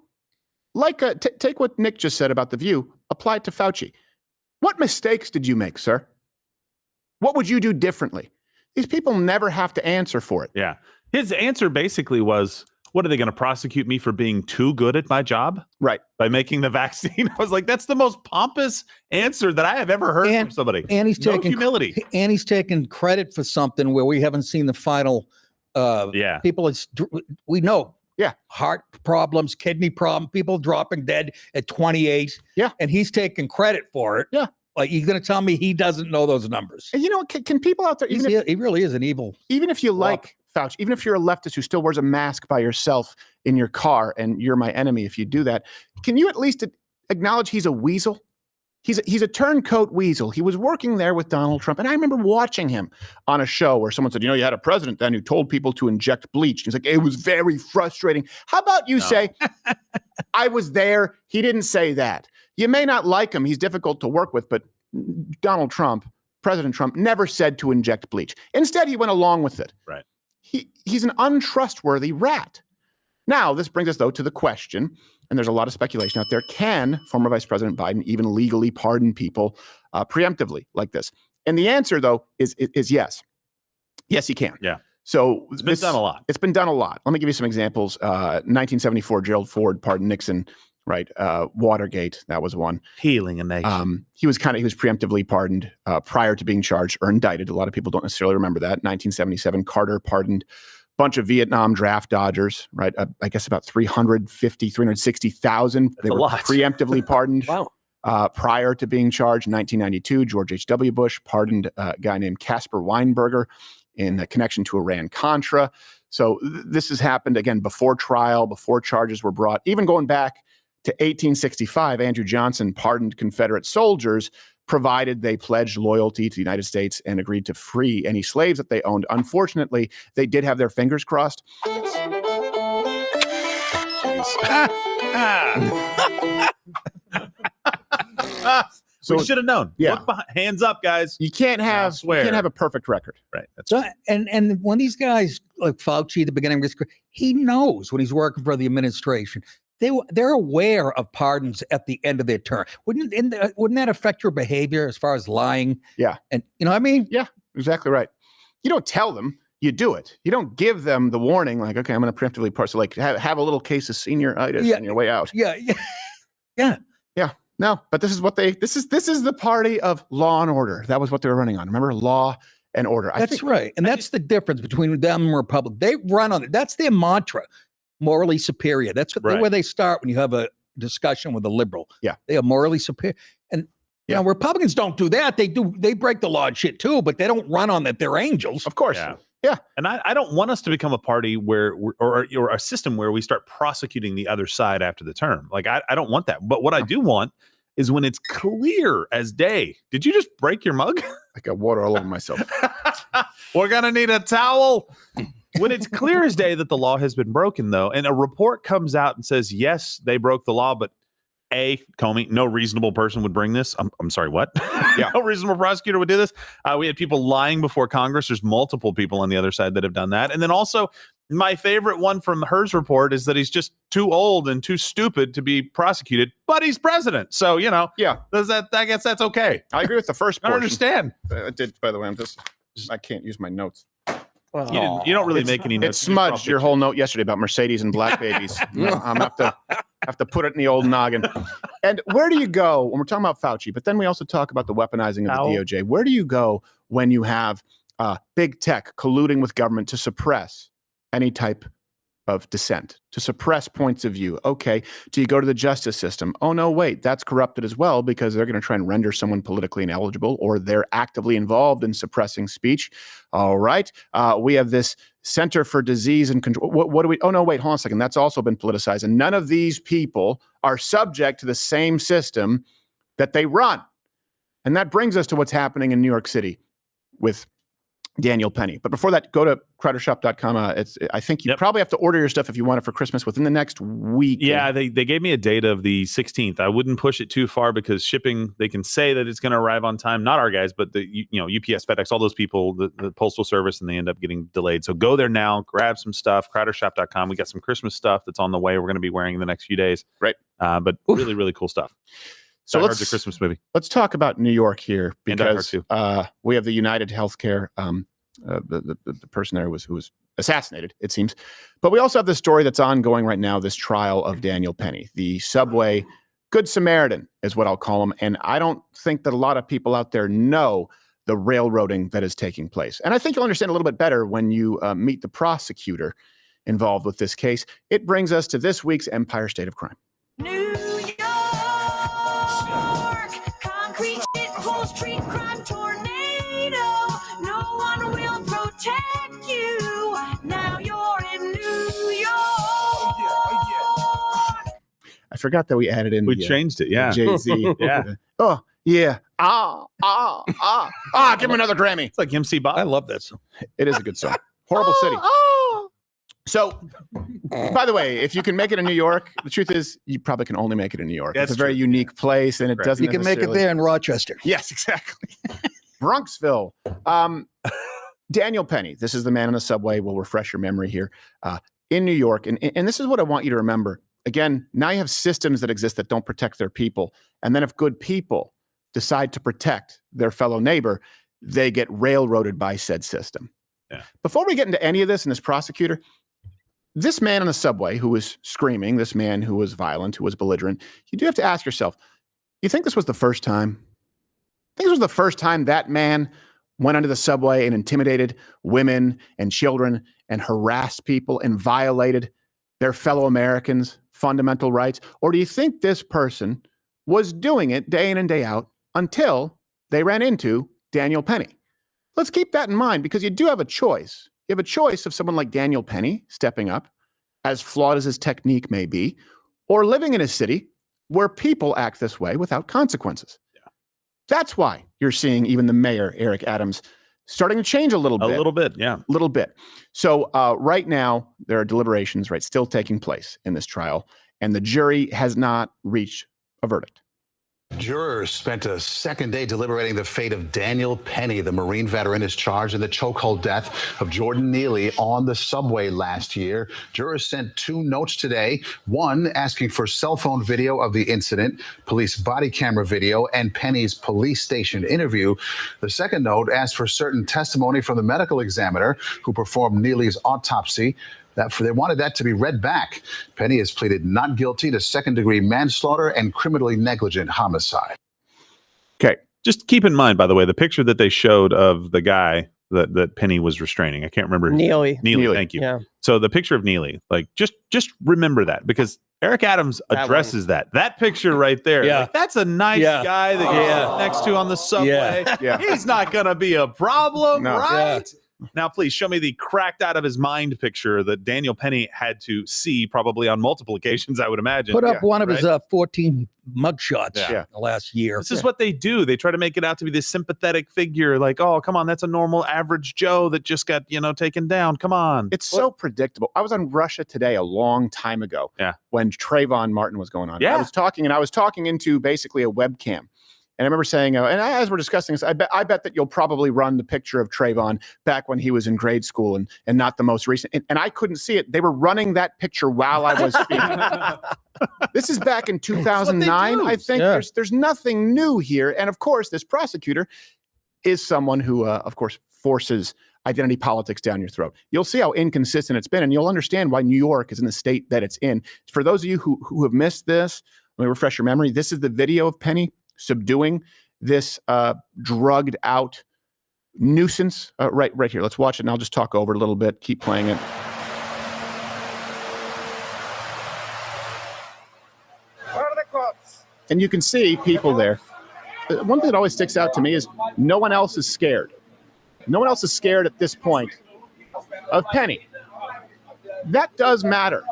Take what Nick just said about The View, apply it to Fauci. What mistakes did you make, sir? What would you do differently? These people never have to answer for it. Yeah. His answer basically was, what are they going to prosecute me for being too good at my job? Right. By making the vaccine. I was like, that's the most pompous answer that I have ever heard from somebody. And he's taking humility. And he's taking credit for something where we haven't seen the final. People, we know. Yeah. Heart problems, kidney problem, people dropping dead at 28. Yeah. And he's taking credit for it. Yeah. Like, you're going to tell me he doesn't know those numbers? And can people out there, he really is an evil. Even if you like Fauci, even if you're a leftist who still wears a mask by yourself in your car and you're my enemy if you do that, can you at least acknowledge he's a weasel? He's a turncoat weasel. He was working there with Donald Trump. And I remember watching him on a show where someone said, you had a president then who told people to inject bleach. He's like, it was very frustrating. How about you say, I was there. He didn't say that. You may not like him. He's difficult to work with, but Donald Trump, President Trump, never said to inject bleach. Instead, he went along with it. Right. He's an untrustworthy rat. Now, this brings us, though, to the question, and there's a lot of speculation out there, can former Vice President Biden even legally pardon people preemptively like this? And the answer, though, is yes. Yes, he can. Yeah. So it's been done a lot. It's been done a lot. Let me give you some examples. 1974, Gerald Ford pardoned Nixon. Right. Watergate. That was one. Healing a nation. He was preemptively pardoned prior to being charged or indicted. A lot of people don't necessarily remember that. 1977, Carter pardoned a bunch of Vietnam draft dodgers, right? I guess about 360,000. They were preemptively pardoned. Wow. Prior to being charged. 1992, George H.W. Bush pardoned a guy named Caspar Weinberger in connection to Iran-Contra. So this has happened, again, before trial, before charges were brought, even going back to 1865, Andrew Johnson pardoned Confederate soldiers, provided they pledged loyalty to the United States and agreed to free any slaves that they owned. Unfortunately, they did have their fingers crossed. So we should have known. Yeah. Look behind, hands up, guys. You can't have a perfect record. Right. That's so, and when these guys like Fauci at the beginning of his career, he knows when he's working for the administration. They're aware of pardons at the end of their term. Wouldn't that affect your behavior as far as lying? Yeah. And you know what I mean? Yeah, exactly right. You don't tell them, you do it. You don't give them the warning like, okay, I'm going to preemptively pardon. So like have a little case of senioritis on your way out. Yeah. No, but this is the party of law and order. That was what they were running on. Remember, law and order. That's right. And that's the difference between them and Republic. They run on it. That's their mantra. Morally superior. That's where they start when you have a discussion with a liberal. Yeah. They are morally superior. And you know, Republicans don't do that. They break the law and shit too, but they don't run on that. They're angels. Of course. Yeah. And I don't want us to become a party where or a system where we start prosecuting the other side after the term. Like I don't want that. But what I do want is when it's clear as day. Did you just break your mug? I got water all over myself. We're going to need a towel. When it's clear as day that the law has been broken, though, and a report comes out and says, yes, they broke the law, but Comey, no reasonable person would bring this. I'm sorry, what? Yeah. No reasonable prosecutor would do this. We had people lying before Congress. There's multiple people on the other side that have done that. And then also, my favorite one from Hers report is that he's just too old and too stupid to be prosecuted, but he's president. So, I guess that's okay. I agree with the first portion. I understand. I did, by the way, I can't use my notes. You don't really make any notes. It smudged your whole note yesterday about Mercedes and black babies. I'm gonna have to put it in the old noggin. And where do you go when we're talking about Fauci? But then we also talk about the weaponizing of the DOJ. Where do you go when you have big tech colluding with government to suppress any type of dissent, to suppress points of view? Okay, do you go to the justice system? Oh, no, wait, that's corrupted as well because they're going to try and render someone politically ineligible or they're actively involved in suppressing speech. All right, we have this Center for Disease and Control. What do we? Oh, no, wait, hold on a second. That's also been politicized. And none of these people are subject to the same system that they run. And that brings us to what's happening in New York City with Daniel Penny. But before that, go to crowdershop.com. I think you probably have to order your stuff if you want it for Christmas within the next week. Yeah, they gave me a date of the 16th. I wouldn't push it too far because shipping, they can say that it's going to arrive on time. Not our guys, but the UPS, FedEx, all those people, the Postal Service, and they end up getting delayed. So go there now, grab some stuff, crowdershop.com. We got some Christmas stuff that's on the way. We're going to be wearing in the next few days. Right. But really, really cool stuff. So Die Hard's a Christmas movie. Let's talk about New York here because Die Hard we have the United Healthcare. The person there who was assassinated, it seems. But we also have the story that's ongoing right now, this trial of Daniel Penny, the subway Good Samaritan is what I'll call him. And I don't think that a lot of people out there know the railroading that is taking place. And I think you'll understand a little bit better when you meet the prosecutor involved with this case. It brings us to this week's Empire State of Crime. Concrete shit, whole street crime tornado. No one will protect you. Now you're in New York. I forgot that we added in. We changed it, yeah. Jay-Z. Yeah. Oh, yeah. Give him another Grammy. It's like MC Bob. I love that song. It is a good song. Horrible City. So, by the way, if you can make it in New York, the truth is you probably can only make it in New York. That's it's a very true. unique place, and it doesn't. You can make it there in Rochester. Yes, exactly. Bronxville. Daniel Penny. This is the man on the subway. We'll refresh your memory here. In New York, and this is what I want you to remember. Again, now you have systems that exist that don't protect their people, and then if good people decide to protect their fellow neighbor, they get railroaded by said system. Yeah. Before we get into any of this and this prosecutor, this man on the subway who was screaming, this man who was violent, who was belligerent, you do have to ask yourself, you think this was the first time? I think this was the first time that man went onto the subway and intimidated women and children and harassed people and violated their fellow Americans' fundamental rights? Or do you think this person was doing it day in and day out until they ran into Daniel Penny? Let's keep that in mind because you do have a choice. You have a choice of someone like Daniel Penny stepping up, as flawed as his technique may be, or living in a city where people act this way without consequences. Yeah. That's why you're seeing even the mayor, Eric Adams, starting to change a little bit. A little bit, yeah. A little bit. So right now, there are deliberations, right, still taking place in this trial, and the jury has not reached a verdict. Jurors spent a second day deliberating the fate of Daniel Penny, the Marine veteran is charged in the chokehold death of Jordan Neely on the subway last year. Jurors sent 2 notes today, one asking for cell phone video of the incident, police body camera video, and Penny's police station interview. The second note asked for certain testimony from the medical examiner who performed Neely's autopsy. They wanted that to be read back. Penny has pleaded not guilty to second-degree manslaughter and criminally negligent homicide. Okay. Just keep in mind, by the way, the picture that they showed of the guy that Penny was restraining. I can't remember. Neely. Neely, thank you. Yeah. So the picture of Neely, like just remember that because Eric Adams addresses that picture right there. Yeah. Like, that's a nice guy that you're sitting next to on the subway. Yeah. He's not going to be a problem, No. right? Now, please show me the cracked out of his mind picture that Daniel Penny had to see probably on multiple occasions, I would imagine. Put up one of his 14 mugshots Yeah. the last year. This is what they do. They try to make it out to be this sympathetic figure. Like, oh, come on, that's a normal average Joe that just got, taken down. Come on. It's so predictable. I was on Russia Today a long time ago when Trayvon Martin was going on. Yeah. I was talking into basically a webcam. And I remember saying, and as we're discussing this, I bet that you'll probably run the picture of Trayvon back when he was in grade school and not the most recent. And I couldn't see it. They were running that picture while I was speaking. This is back in 2009. I think there's nothing new here. And of course, this prosecutor is someone who, of course, forces identity politics down your throat. You'll see how inconsistent it's been, and you'll understand why New York is in the state that it's in. For those of you who have missed this, Let me refresh your memory. This is the video of Penny subduing this drugged out nuisance right here. Let's watch it, and I'll just talk over it a little bit. Keep playing it. Where are the cops? And you can see people there. One thing that always sticks out to me is no one else is scared. No one else is scared at this point of Penny. That does matter.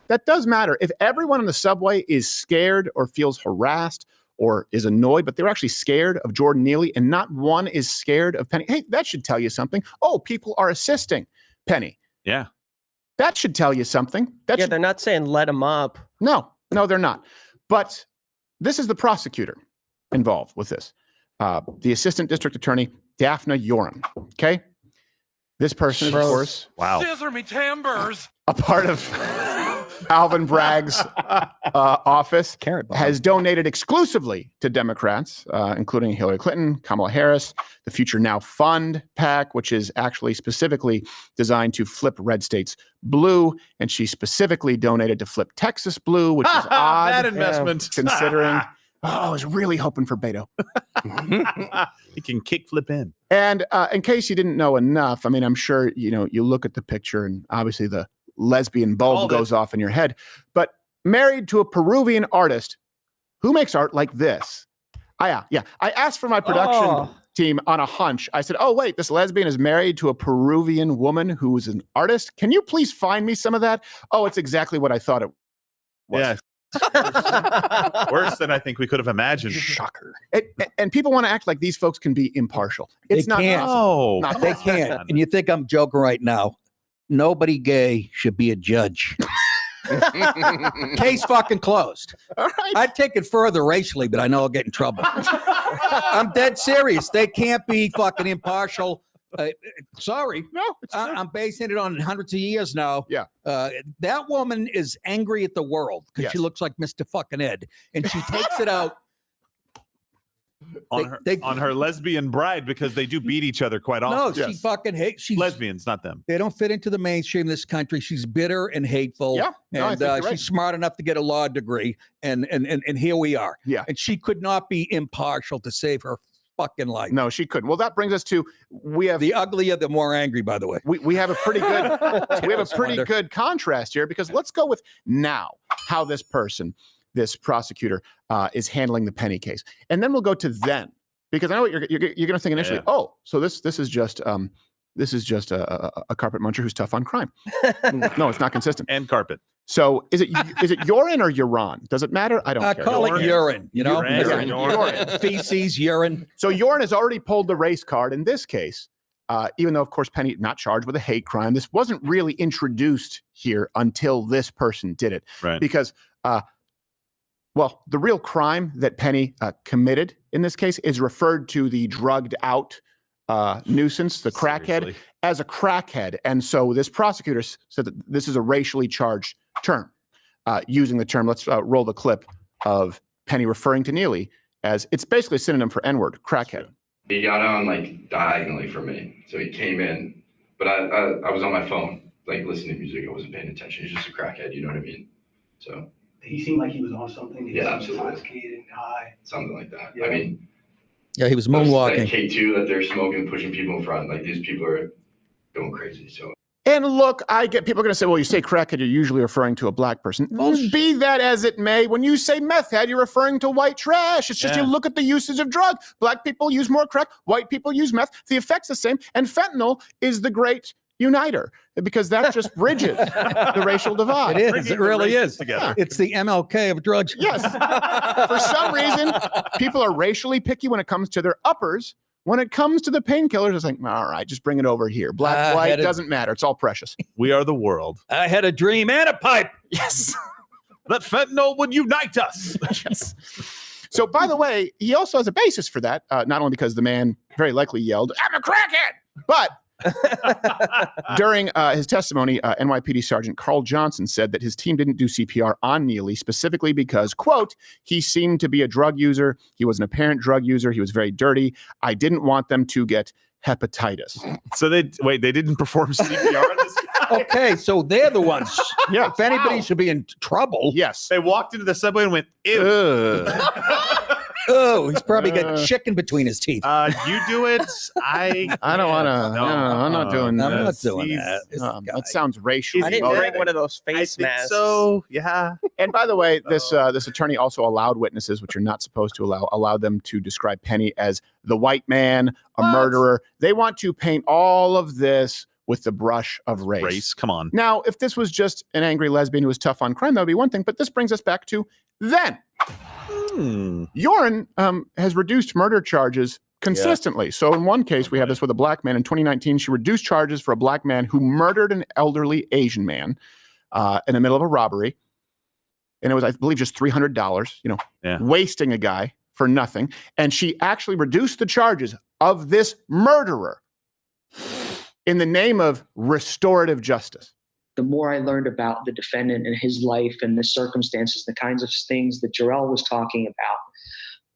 That does matter. If everyone on the subway is scared or feels harassed or is annoyed, but they're actually scared of Jordan Neely and not one is scared of Penny, hey, that should tell you something. Oh, people are assisting Penny. Yeah. That should tell you something. They're not saying let him up. No, they're not. But this is the prosecutor involved with this. The assistant district attorney, Daphne Yoren. Okay? This person is, of course, Scissor me timbers. a part of Alvin Bragg's office, has donated exclusively to Democrats, including Hillary Clinton, Kamala Harris, the Future Now Fund PAC, which is actually specifically designed to flip red states blue. And she specifically donated to flip Texas blue, which is odd. Bad investment. Considering, I was really hoping for Beto. He can kick flip in. And in case you didn't know enough, I mean, I'm sure, you look at the picture and obviously the lesbian bulb goes off in your head, but married to a Peruvian artist who makes art like this. I asked for my production team on a hunch. I said, oh, wait, this lesbian is married to a Peruvian woman who is an artist. Can you please find me some of that? Oh, it's exactly what I thought it was. Yeah. Worse than I think we could have imagined. Shocker. And people want to act like these folks can be impartial. It's They not can't. possible. No. Not They possible. can't. And you think I'm joking right now. Nobody gay should be a judge. Case fucking closed. All right. I'd take it further racially, but I know I'll get in trouble. I'm dead serious. They can't be fucking impartial. Sorry. No, it's true. I'm basing it on hundreds of years now. Yeah. That woman is angry at the world because she Yes. looks like Mr. fucking Ed. And she takes it out. on her lesbian bride, because they do beat each other quite often. No, she fucking hates. She's lesbians, not them. They don't fit into the mainstream of this country. She's bitter and hateful. Yeah. No, I and think you're she's right. smart enough to get a law degree. And here we are. Yeah. And she could not be impartial to save her fucking life. No, she couldn't. Well, that brings us to The uglier, the more angry, by the way. we have a pretty good Taylor's wonder. good contrast here, because let's go with now how this prosecutor is handling the Penny case, and then we'll go to then, because I know what you're going to think initially. Yeah. Oh, so this is just a carpet muncher who's tough on crime. No, it's not consistent. And carpet. So is it urine or urine? Does it matter? I don't care. Call it urine. You know, Urine. feces, urine. So Yoren has already pulled the race card in this case, even though, of course, Penny not charged with a hate crime. This wasn't really introduced here until this person did it. Right. Because, the real crime that Penny committed in this case is referred to the drugged out nuisance, the crackhead, Seriously. as a crackhead. And so this prosecutor said that this is a racially charged term. Using the term, let's roll the clip of Penny referring to Neely as, it's basically a synonym for N-word, crackhead. He got on like diagonally from me. So he came in, but I was on my phone, like listening to music. I wasn't paying attention. He's just a crackhead, you know what I mean? So He seemed like he was on something. He Yeah, was absolutely. intoxicated, high. something like that. Yeah. I mean, Yeah, he was those, moonwalking. Like K2 that they're smoking, pushing people in front. Like these people are going crazy. So And look, I get people are going to say, well, you say crackhead, you're usually referring to a black person. Be that as it may, when you say meth head, you're referring to white trash. It's just you look at the usage of drug. Black people use more crack. White people use meth. The effect's the same. And fentanyl is the great uniter, because that just bridges the racial divide. It is. It really is. Together. It's the MLK of drugs. Yes. For some reason, people are racially picky when it comes to their uppers. When it comes to the painkillers, it's like, all right, just bring it over here. Black, white, doesn't matter. It's all precious. We are the world. I had a dream and a pipe. Yes. That fentanyl would unite us. Yes. So, by the way, he also has a basis for that, not only because the man very likely yelled, I'm a crackhead, but during his testimony, NYPD Sergeant Carl Johnson said that his team didn't do CPR on Neely specifically because, quote, he seemed to be a drug user. He was an apparent drug user. He was very dirty. I didn't want them to get hepatitis. So they didn't perform CPR on this guy? Okay, so they're the ones. Yeah. If anybody should be in trouble. Yes. They walked into the subway and went, ew. Oh, he's probably got chicken between his teeth. You do it. I don't want to. No, I'm not doing I'm not this. doing that. That sounds racial. I didn't bring one of those face masks. So, yeah. And by the way, this attorney also allowed witnesses, which you're not supposed to allow them to describe Penny as the white man, a murderer. They want to paint all of this with the brush of race. Come on. Now, if this was just an angry lesbian who was tough on crime, that would be one thing. But this brings us back to then. Yoren has reduced murder charges consistently. So in one case, we have this with a black man. In 2019, she reduced charges for a black man who murdered an elderly Asian man in the middle of a robbery. And it was, I believe, just $300, wasting a guy for nothing. And she actually reduced the charges of this murderer in the name of restorative justice. The more I learned about the defendant and his life and the circumstances, the kinds of things that Jarrell was talking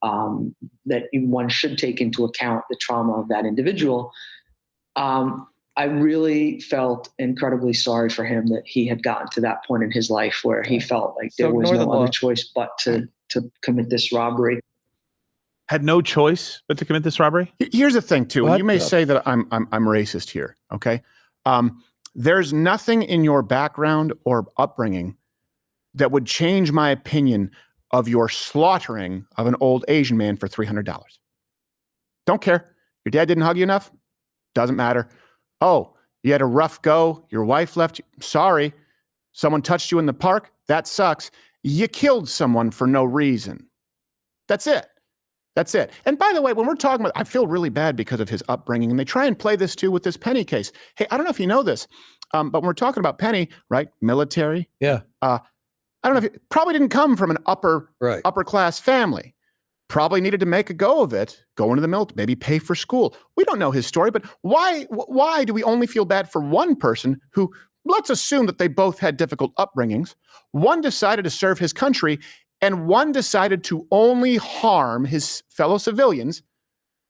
about, that one should take into account the trauma of that individual, I really felt incredibly sorry for him that he had gotten to that point in his life where he felt like there was no other choice but to commit this robbery. Had no choice but to commit this robbery? Here's the thing, too. And you may say that I'm racist here, okay? There's nothing in your background or upbringing that would change my opinion of your slaughtering of an old Asian man for $300. Don't care. Your dad didn't hug you enough? Doesn't matter. Oh, you had a rough go. Your wife left you. Sorry. Someone touched you in the park? That sucks. You killed someone for no reason. That's it. That's it. And by the way, when we're talking about, I feel really bad because of his upbringing, and they try and play this too with this Penny case. Hey, I don't know if you know this, but when we're talking about Penny, right? Military. Yeah. I don't know if probably didn't come from an upper class family. Probably needed to make a go of it, go into the military, maybe pay for school. We don't know his story, but why do we only feel bad for one person who, let's assume that they both had difficult upbringings. One decided to serve his country, and one decided to only harm his fellow civilians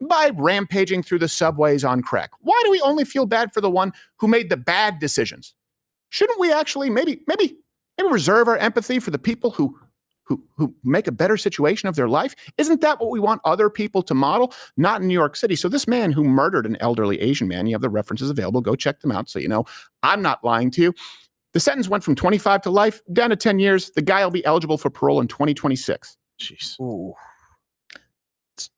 by rampaging through the subways on crack. Why do we only feel bad for the one who made the bad decisions? Shouldn't we actually maybe reserve our empathy for the people who make a better situation of their life? Isn't that what we want other people to model? Not in New York City. So this man who murdered an elderly Asian man, you have the references available. Go check them out so you know I'm not lying to you. The sentence went from 25 to life down to 10 years. The guy will be eligible for parole in 2026. Jeez. Ooh.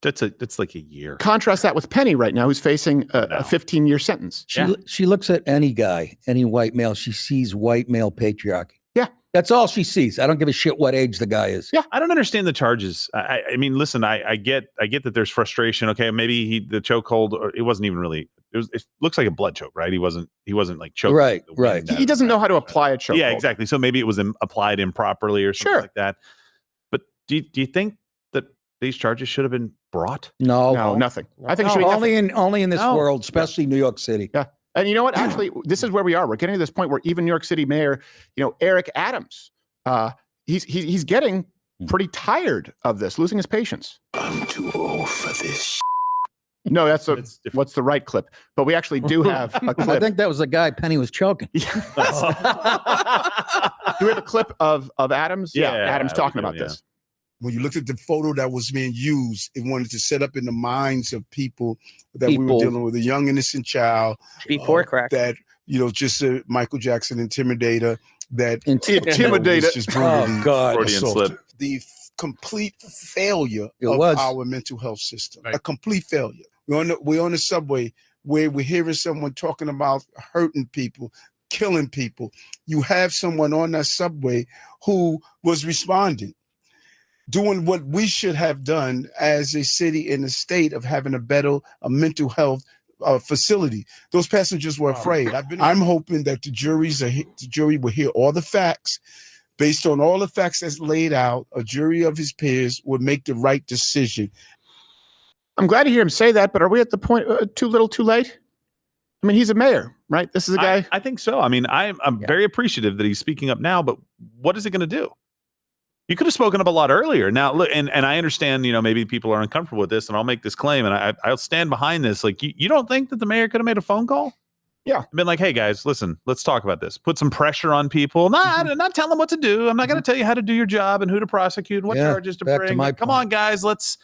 That's like a year. Contrast that with Penny right now, who's facing a 15-year sentence. She looks at any guy, any white male. She sees white male patriarchy. Yeah. That's all she sees. I don't give a shit what age the guy is. Yeah. I don't understand the charges. I mean, listen, I get that there's frustration. Okay, maybe the chokehold, or it wasn't even really. It looks like a blood choke, right? He wasn't like choked. Right. He doesn't know how to apply a chokehold. Yeah, exactly. So maybe it was applied improperly or something like that. But do you think that these charges should have been brought? No, nothing. I think it should be only in this world, especially New York City. Yeah. And you know what? Actually, this is where we are. We're getting to this point where even New York City Mayor, Eric Adams, he's getting pretty tired of this, losing his patience. I'm too old for this. No, that's what's the right clip. But we actually do have a clip. I think that was the guy Penny was choking. Do we have a clip of Adams? Yeah, Adams talking about this. When you looked at the photo that was being used, it wanted to set up in the minds of people that we were dealing with a young innocent child before crack. That just a Michael Jackson intimidator. That intimidator. Just brutally slip. The complete failure of our mental health system. A complete failure. We're on the subway where we're hearing someone talking about hurting people, killing people. You have someone on that subway who was responding, doing what we should have done as a city and a state of having a mental health facility. Those passengers were afraid. I'm hoping that the jury will hear all the facts. Based on all the facts that's laid out, a jury of his peers would make the right decision. I'm glad to hear him say that, but are we at the point too little, too late? I mean, he's a mayor, right? This is a guy. I think so. I mean, I'm very appreciative that he's speaking up now, but what is it going to do? You could have spoken up a lot earlier. Now, look, and I understand, maybe people are uncomfortable with this, and I'll make this claim, and I'll stand behind this. Like, you don't think that the mayor could have made a phone call? Yeah. Been like, hey guys, listen, let's talk about this. Put some pressure on people. Not tell them what to do. I'm not going to tell you how to do your job and who to prosecute and what charges to bring. Come on, guys, let's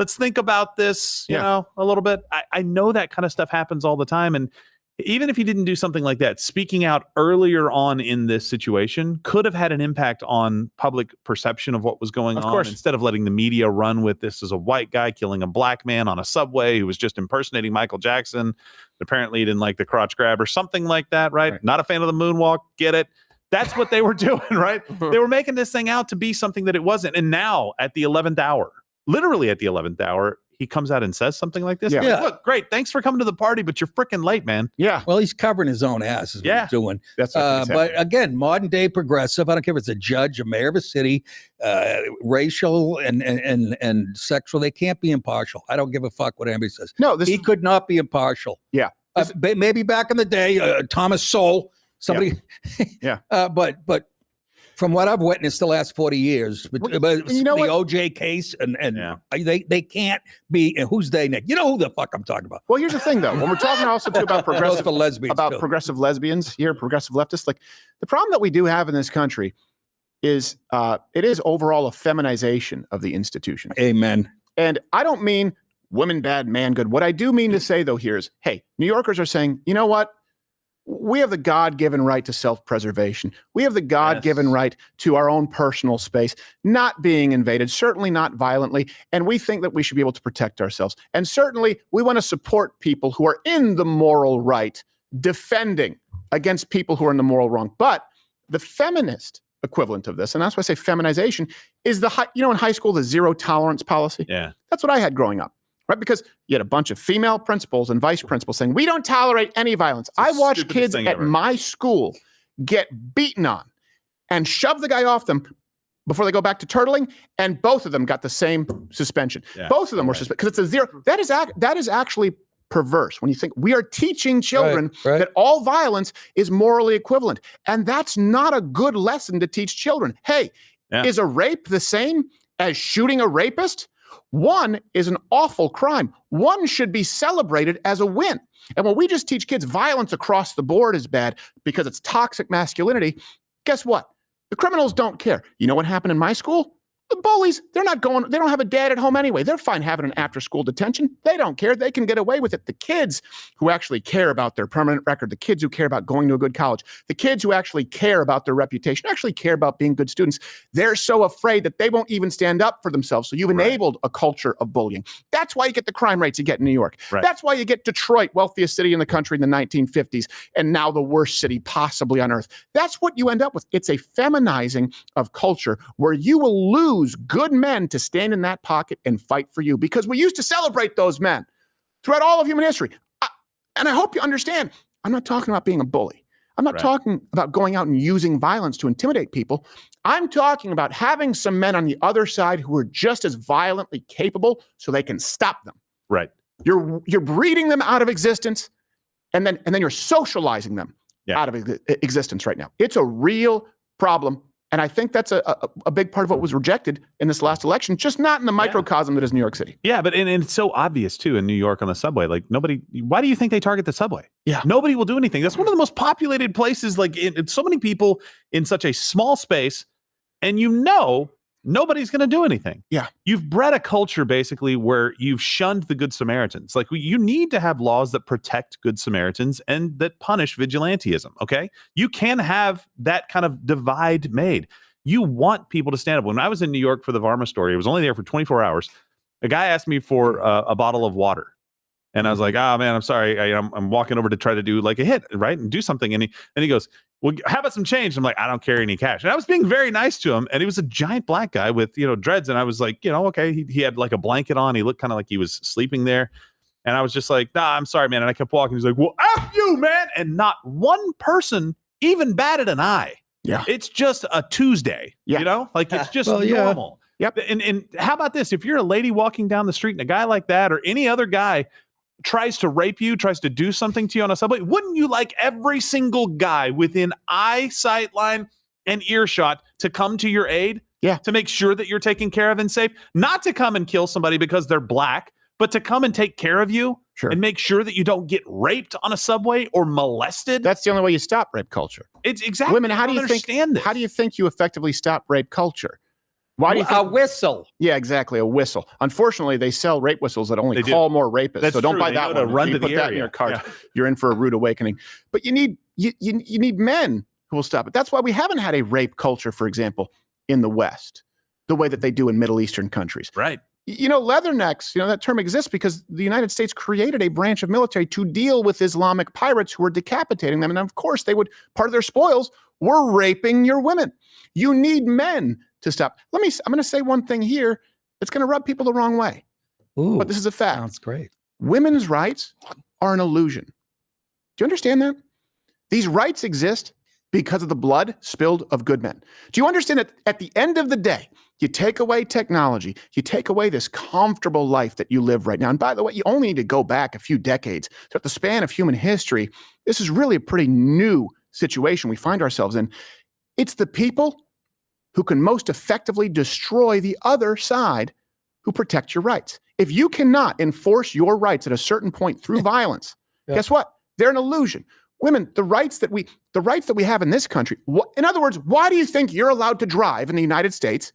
think about this, you know, a little bit. I know that kind of stuff happens all the time. And even if he didn't do something like that, speaking out earlier on in this situation could have had an impact on public perception of what was going on. Course. Instead of letting the media run with this as a white guy killing a black man on a subway who was just impersonating Michael Jackson. Apparently he didn't like the crotch grab or something like that, right? Not a fan of the moonwalk. Get it? That's what they were doing, right? They were making this thing out to be something that it wasn't. And now at the 11th hour, literally at the 11th hour, he comes out and says something like this. Yeah. Like, look, great. Thanks for coming to the party, but you're freaking late, man. Yeah. Well, he's covering his own ass is what he's doing. That's what but again, modern day progressive. I don't care if it's a judge, a mayor of a city, racial and sexual. They can't be impartial. I don't give a fuck what anybody says. No, he could not be impartial. Yeah. Maybe back in the day, Thomas Sowell, somebody. Yeah. But from what I've witnessed the last 40 years, but you know the what? OJ case and they can't be. And who's they, Nick? You know who the fuck I'm talking about. Well, here's the thing, though. When we're talking also too about progressive lesbians, progressive lesbians here, progressive leftists, like the problem that we do have in this country is it is overall a feminization of the institution. Amen. And I don't mean women bad, man good. What I do mean to say, though, here is, hey, New Yorkers are saying, you know what? We have the God-given right to self-preservation. We have the God-given right to our own personal space, not being invaded, certainly not violently. And we think that we should be able to protect ourselves. And certainly we want to support people who are in the moral right, defending against people who are in the moral wrong. But the feminist equivalent of this, and that's why I say feminization, is the, in high school, the zero tolerance policy. Yeah. That's what I had growing up. Right? Because you had a bunch of female principals and vice principals saying, we don't tolerate any violence. I watched kids at my school get beaten on and shove the guy off them before they go back to turtling, and both of them got the same suspension. Yeah. Both of them were suspended because it's a zero. That is actually perverse when you think we are teaching children that all violence is morally equivalent. And that's not a good lesson to teach children. Hey, is a rape the same as shooting a rapist? One is an awful crime. One should be celebrated as a win. And when we just teach kids violence across the board is bad because it's toxic masculinity, guess what? The criminals don't care. You know what happened in my school? The bullies, they don't have a dad at home anyway. They're fine having an after-school detention. They don't care. They can get away with it. The kids who actually care about their permanent record, the kids who care about going to a good college, the kids who actually care about their reputation, actually care about being good students, they're so afraid that they won't even stand up for themselves. So you've enabled a culture of bullying. That's why you get the crime rates you get in New York. Right. That's why you get Detroit, wealthiest city in the country in the 1950s, and now the worst city possibly on earth. That's what you end up with. It's a feminizing of culture where you will lose good men to stand in that pocket and fight for you, because we used to celebrate those men throughout all of human history. And I hope you understand, I'm not talking about being a bully. I'm not talking about going out and using violence to intimidate people. I'm talking about having some men on the other side who are just as violently capable so they can stop them. Right. You're breeding them out of existence, and then you're socializing them out of existence right now. It's a real problem. And I think that's a big part of what was rejected in this last election, just not in the microcosm that is New York City. Yeah, but and it's so obvious too in New York on the subway. Like why do you think they target the subway? Yeah. Nobody will do anything. That's one of the most populated places, like it's so many people in such a small space, and nobody's going to do anything. Yeah. You've bred a culture basically where you've shunned the Good Samaritans. Like you need to have laws that protect Good Samaritans and that punish vigilantism. Okay. You can have that kind of divide made. You want people to stand up. When I was in New York for the Varma story, I was only there for 24 hours. A guy asked me for a bottle of water. And I was like, oh man, I'm sorry. I'm walking over to try to do like a hit, right? And do something. And he goes, well, how about some change? I'm like, I don't carry any cash. And I was being very nice to him. And he was a giant black guy with, dreads. And I was like, okay. He had like a blanket on. He looked kind of like he was sleeping there. And I was just like, nah, I'm sorry, man. And I kept walking. He's like, well, F you, man. And not one person even batted an eye. Yeah. It's just a Tuesday, like it's just normal. Yep. And how about this? If you're a lady walking down the street and a guy like that or any other guy tries to rape you, tries to do something to you on a subway, wouldn't you like every single guy within eyesight line and earshot to come to your aid? Yeah. To make sure that you're taken care of and safe? Not to come and kill somebody because they're black, but to come and take care of you and make sure that you don't get raped on a subway or molested. That's the only way you stop rape culture. It's exactly. Women, how do you think? How do you think you effectively stop rape culture? Why do you think? A whistle? Yeah, exactly, a whistle. Unfortunately, they sell rape whistles that only call more rapists. That's so don't true. buy They that know to one. run You to the put that in area. your cart. Yeah. You're in for a rude awakening. But you need men who will stop it. That's why we haven't had a rape culture, for example, in the West, the way that they do in Middle Eastern countries. Right. Leathernecks, that term exists because the United States created a branch of military to deal with Islamic pirates who were decapitating them. And of course, part of their spoils were raping your women. You need men to stop. I'm going to say one thing here that's going to rub people the wrong way. Ooh, but this is a fact. Sounds great. Women's rights are an illusion. Do you understand that? These rights exist because of the blood spilled of good men. Do you understand that at the end of the day, you take away technology, you take away this comfortable life that you live right now. And by the way, you only need to go back a few decades. Throughout the span of human history, this is really a pretty new situation we find ourselves in. It's the people who can most effectively destroy the other side who protect your rights. If you cannot enforce your rights at a certain point through violence, guess what? They're an illusion. Women, the rights that we have in this country, in other words, why do you think you're allowed to drive in the United States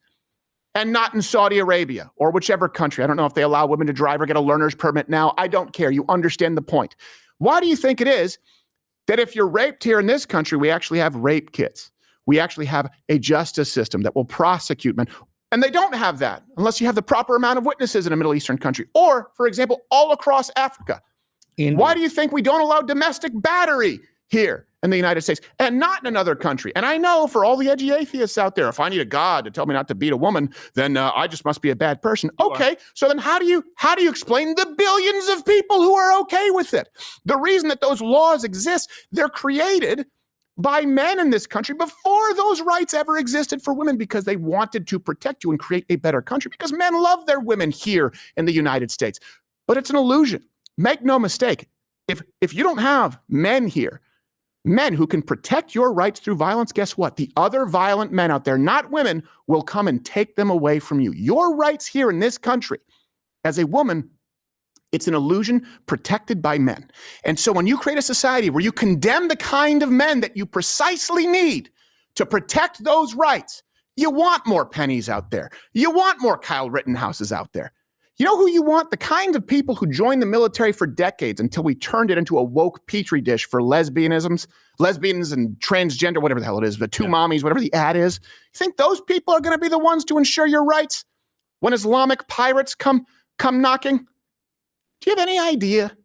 and not in Saudi Arabia or whichever country? I don't know if they allow women to drive or get a learner's permit now. I don't care. You understand the point. Why do you think it is that if you're raped here in this country, we actually have rape kits? We actually have a justice system that will prosecute men. And they don't have that unless you have the proper amount of witnesses in a Middle Eastern country or, for example, all across Africa. Why do you think we don't allow domestic battery here in the United States and not in another country? And I know for all the edgy atheists out there, if I need a God to tell me not to beat a woman, then I just must be a bad person. Okay, so then how do you explain the billions of people who are okay with it? The reason that those laws exist, they're created by men in this country before those rights ever existed for women because they wanted to protect you and create a better country because men love their women here in the United States. But it's an illusion. Make no mistake, if you don't have men here, men who can protect your rights through violence, guess what? The other violent men out there, not women, will come and take them away from you. Your rights here in this country, as a woman, it's an illusion protected by men. And so when you create a society where you condemn the kind of men that you precisely need to protect those rights, you want more Pennies out there. You want more Kyle Rittenhouses out there. You know who you want? The kind of people who joined the military for decades until we turned it into a woke petri dish for lesbians and transgender, whatever the hell it is, the two mommies, whatever the ad is. You think those people are going to be the ones to ensure your rights when Islamic pirates come knocking? Do you have any idea?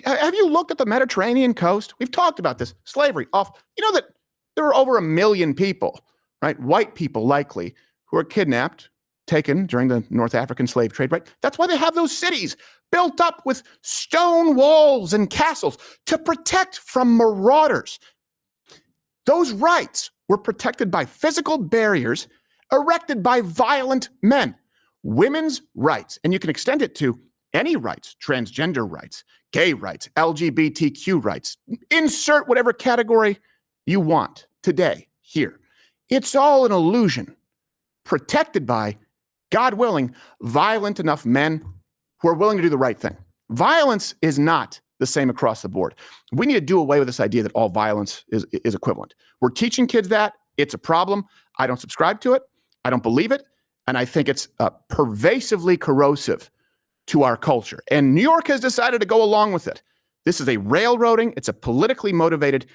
Have you looked at the Mediterranean coast? We've talked about this. Slavery off. You know that there were over 1 million people, right? White people likely, who were kidnapped, taken during the North African slave trade, right? That's why they have those cities built up with stone walls and castles to protect from marauders. Those rights were protected by physical barriers erected by violent men. Women's rights, and you can extend it to any rights, transgender rights, gay rights, LGBTQ rights, insert whatever category you want today, here. It's all an illusion protected by, God willing, violent enough men who are willing to do the right thing. Violence is not the same across the board. We need to do away with this idea that all violence is equivalent. We're teaching kids that. It's a problem. I don't subscribe to it. I don't believe it. And I think it's pervasively corrosive to our culture. And New York has decided to go along with it. This is a railroading. It's a politically motivated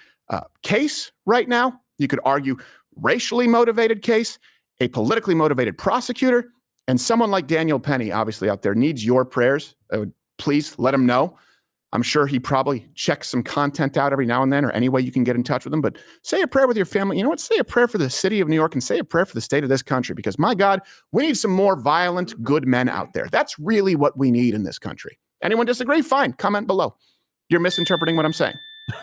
case right now. You could argue racially motivated case, a politically motivated prosecutor, and someone like Daniel Penny, obviously out there, needs your prayers. I would please let him know. I'm sure he probably checks some content out every now and then or any way you can get in touch with him. But say a prayer with your family. You know what? Say a prayer for the city of New York and say a prayer for the state of this country because, my God, we need some more violent, good men out there. That's really what we need in this country. Anyone disagree? Fine. Comment below. You're misinterpreting what I'm saying.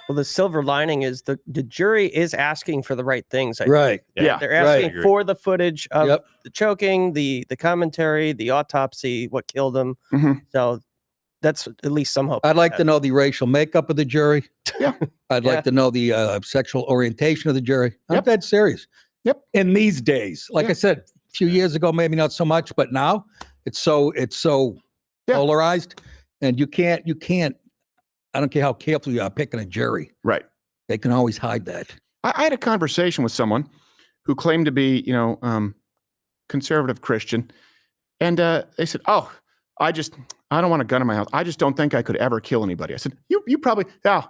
Well, the silver lining is the jury is asking for the right things. Right. Yeah. They're asking for the footage of the choking, the commentary, the autopsy, what killed him. Mm-hmm. So that's at least some hope. I'd like to know the racial makeup of the jury. Yeah. I'd like to know the sexual orientation of the jury. I'm dead serious. Yep. In these days, like I said, a few years ago, maybe not so much, but now it's so polarized. And you can't, I don't care how careful you are picking a jury. Right. They can always hide that. I had a conversation with someone who claimed to be, conservative Christian. And they said, oh, I don't want a gun in my house. I just don't think I could ever kill anybody. I said, you probably,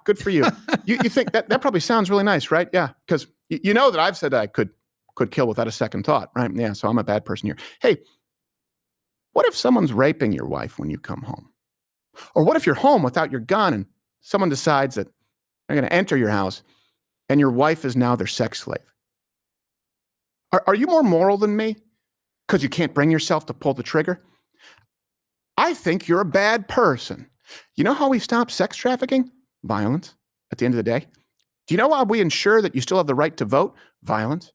good for you. you think that probably sounds really nice, right? Yeah. Because you know that I've said I could kill without a second thought, right? Yeah. So I'm a bad person here. Hey, what if someone's raping your wife when you come home? Or what if you're home without your gun and someone decides that they're going to enter your house and your wife is now their sex slave? Are you more moral than me because you can't bring yourself to pull the trigger? I think you're a bad person. You know how we stop sex trafficking? Violence, at the end of the day. Do you know how we ensure that you still have the right to vote? Violence.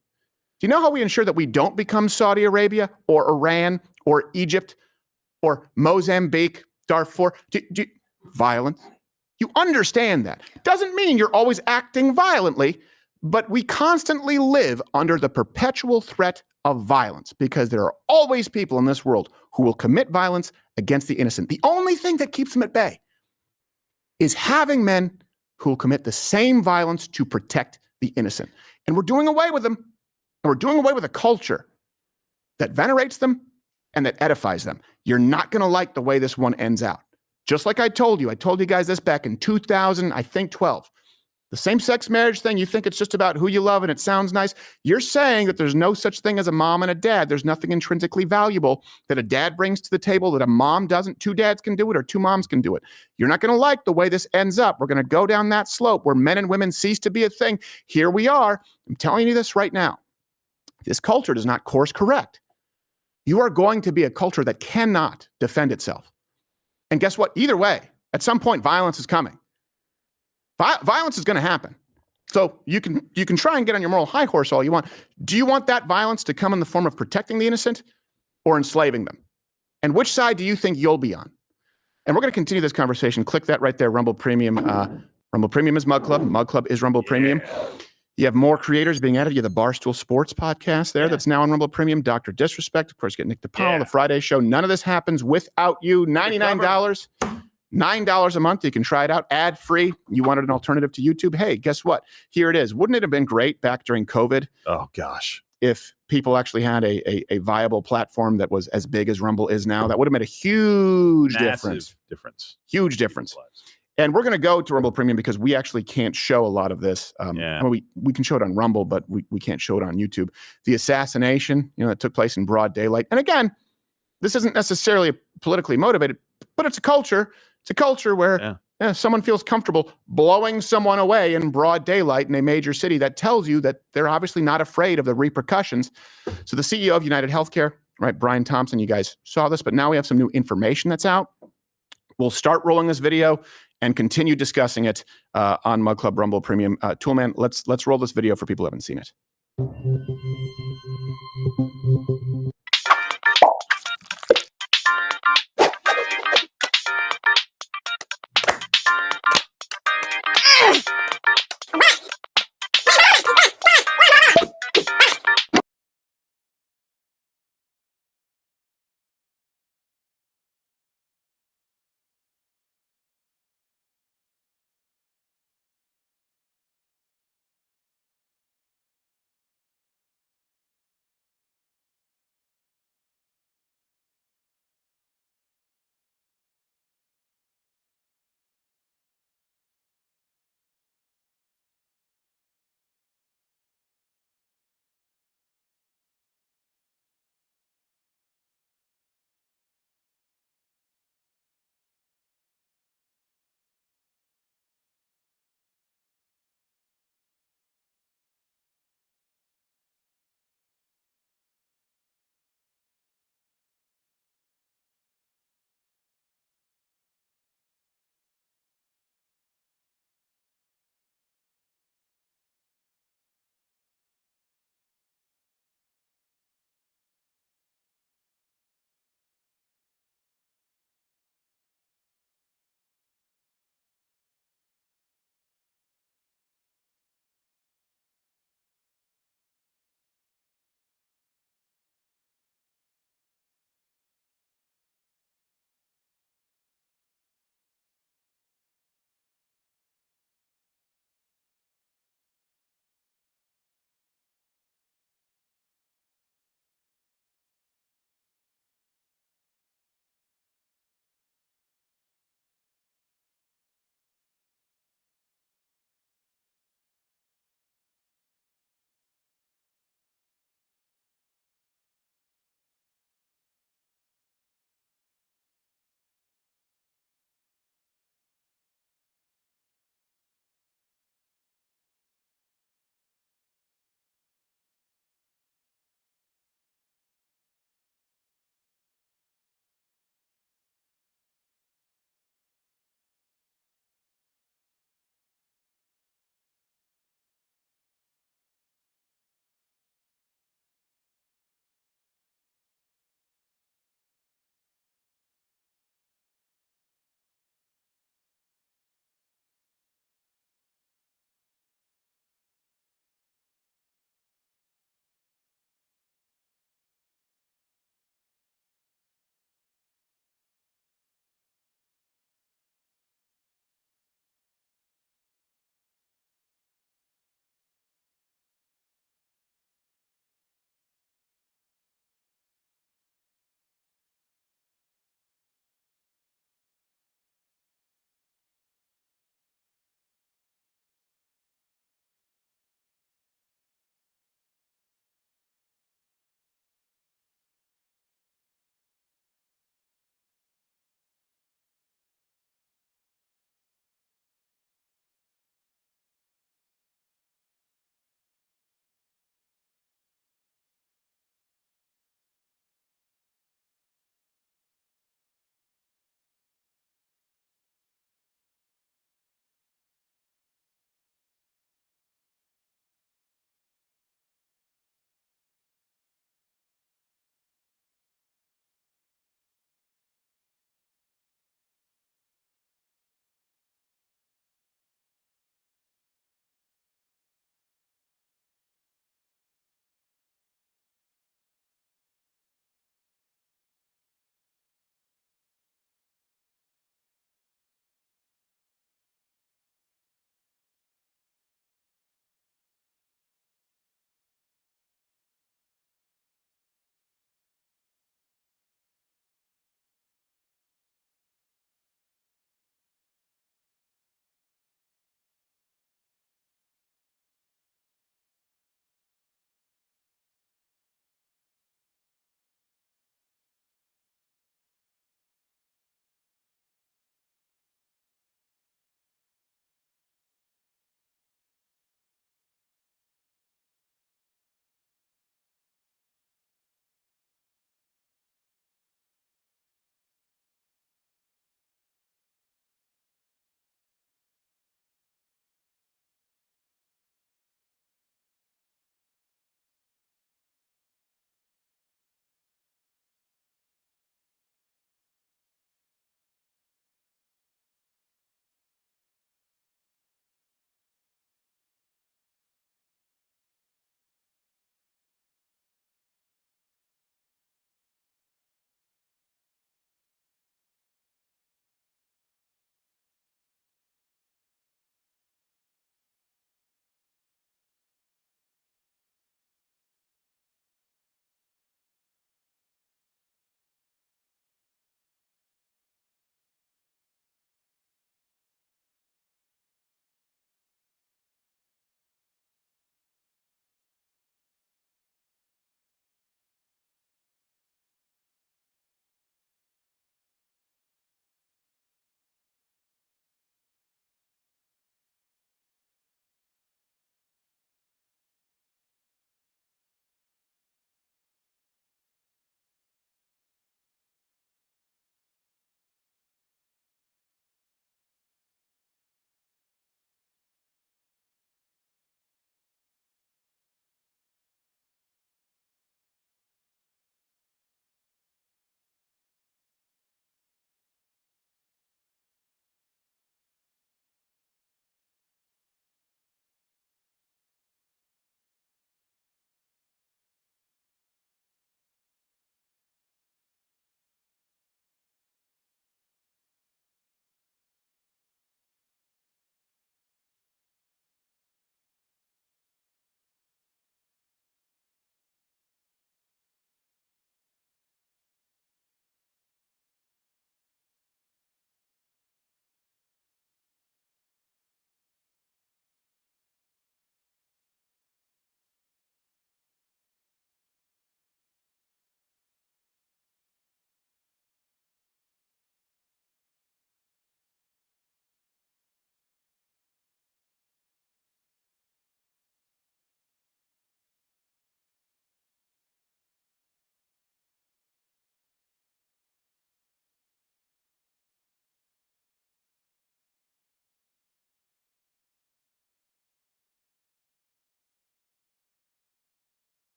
Do you know how we ensure that we don't become Saudi Arabia or Iran or Egypt or Mozambique, Darfur? Violence. You understand that. Doesn't mean you're always acting violently, but we constantly live under the perpetual threat of violence because there are always people in this world who will commit violence against the innocent. The only thing that keeps them at bay is having men who will commit the same violence to protect the innocent. And we're doing away with them. And we're doing away with a culture that venerates them and that edifies them. You're not going to like the way this one ends out. Just like I told you guys this back in 2012. The same-sex marriage thing, you think it's just about who you love and it sounds nice. You're saying that there's no such thing as a mom and a dad. There's nothing intrinsically valuable that a dad brings to the table that a mom doesn't. Two dads can do it or two moms can do it. You're not going to like the way this ends up. We're going to go down that slope where men and women cease to be a thing. Here we are. I'm telling you this right now. This culture does not course correct. You are going to be a culture that cannot defend itself. And guess what? Either way, at some point, violence is coming. Violence is going to happen. So you can try and get on your moral high horse all you want. Do you want that violence to come in the form of protecting the innocent or enslaving them? And which side do you think you'll be on? And we're going to continue this conversation. Click that right there, Rumble Premium. Rumble Premium is Mug Club. Mug Club is Rumble Premium. You have more creators being added. You have the Barstool Sports podcast there that's now on Rumble Premium. Dr. Disrespect, of course, get Nick DePaul, the Friday Show. None of this happens without you. $99. $9 a month. You can try it out ad-free. You wanted an alternative to YouTube? Hey, guess what? Here it is. Wouldn't it have been great back during COVID? Oh, gosh. If people actually had a viable platform that was as big as Rumble is now, that would have made a huge difference. Huge difference. And we're going to go to Rumble Premium because we actually can't show a lot of this. I mean, we can show it on Rumble, but we can't show it on YouTube. The assassination, that took place in broad daylight. And again, this isn't necessarily politically motivated, but it's a culture. It's a culture where someone feels comfortable blowing someone away in broad daylight in a major city. That tells you that they're obviously not afraid of the repercussions. So the CEO of United Healthcare, right, Brian Thompson, you guys saw this, but now we have some new information that's out. We'll start rolling this video and continue discussing it on Mug Club Rumble Premium. Toolman, let's roll this video for people who haven't seen it.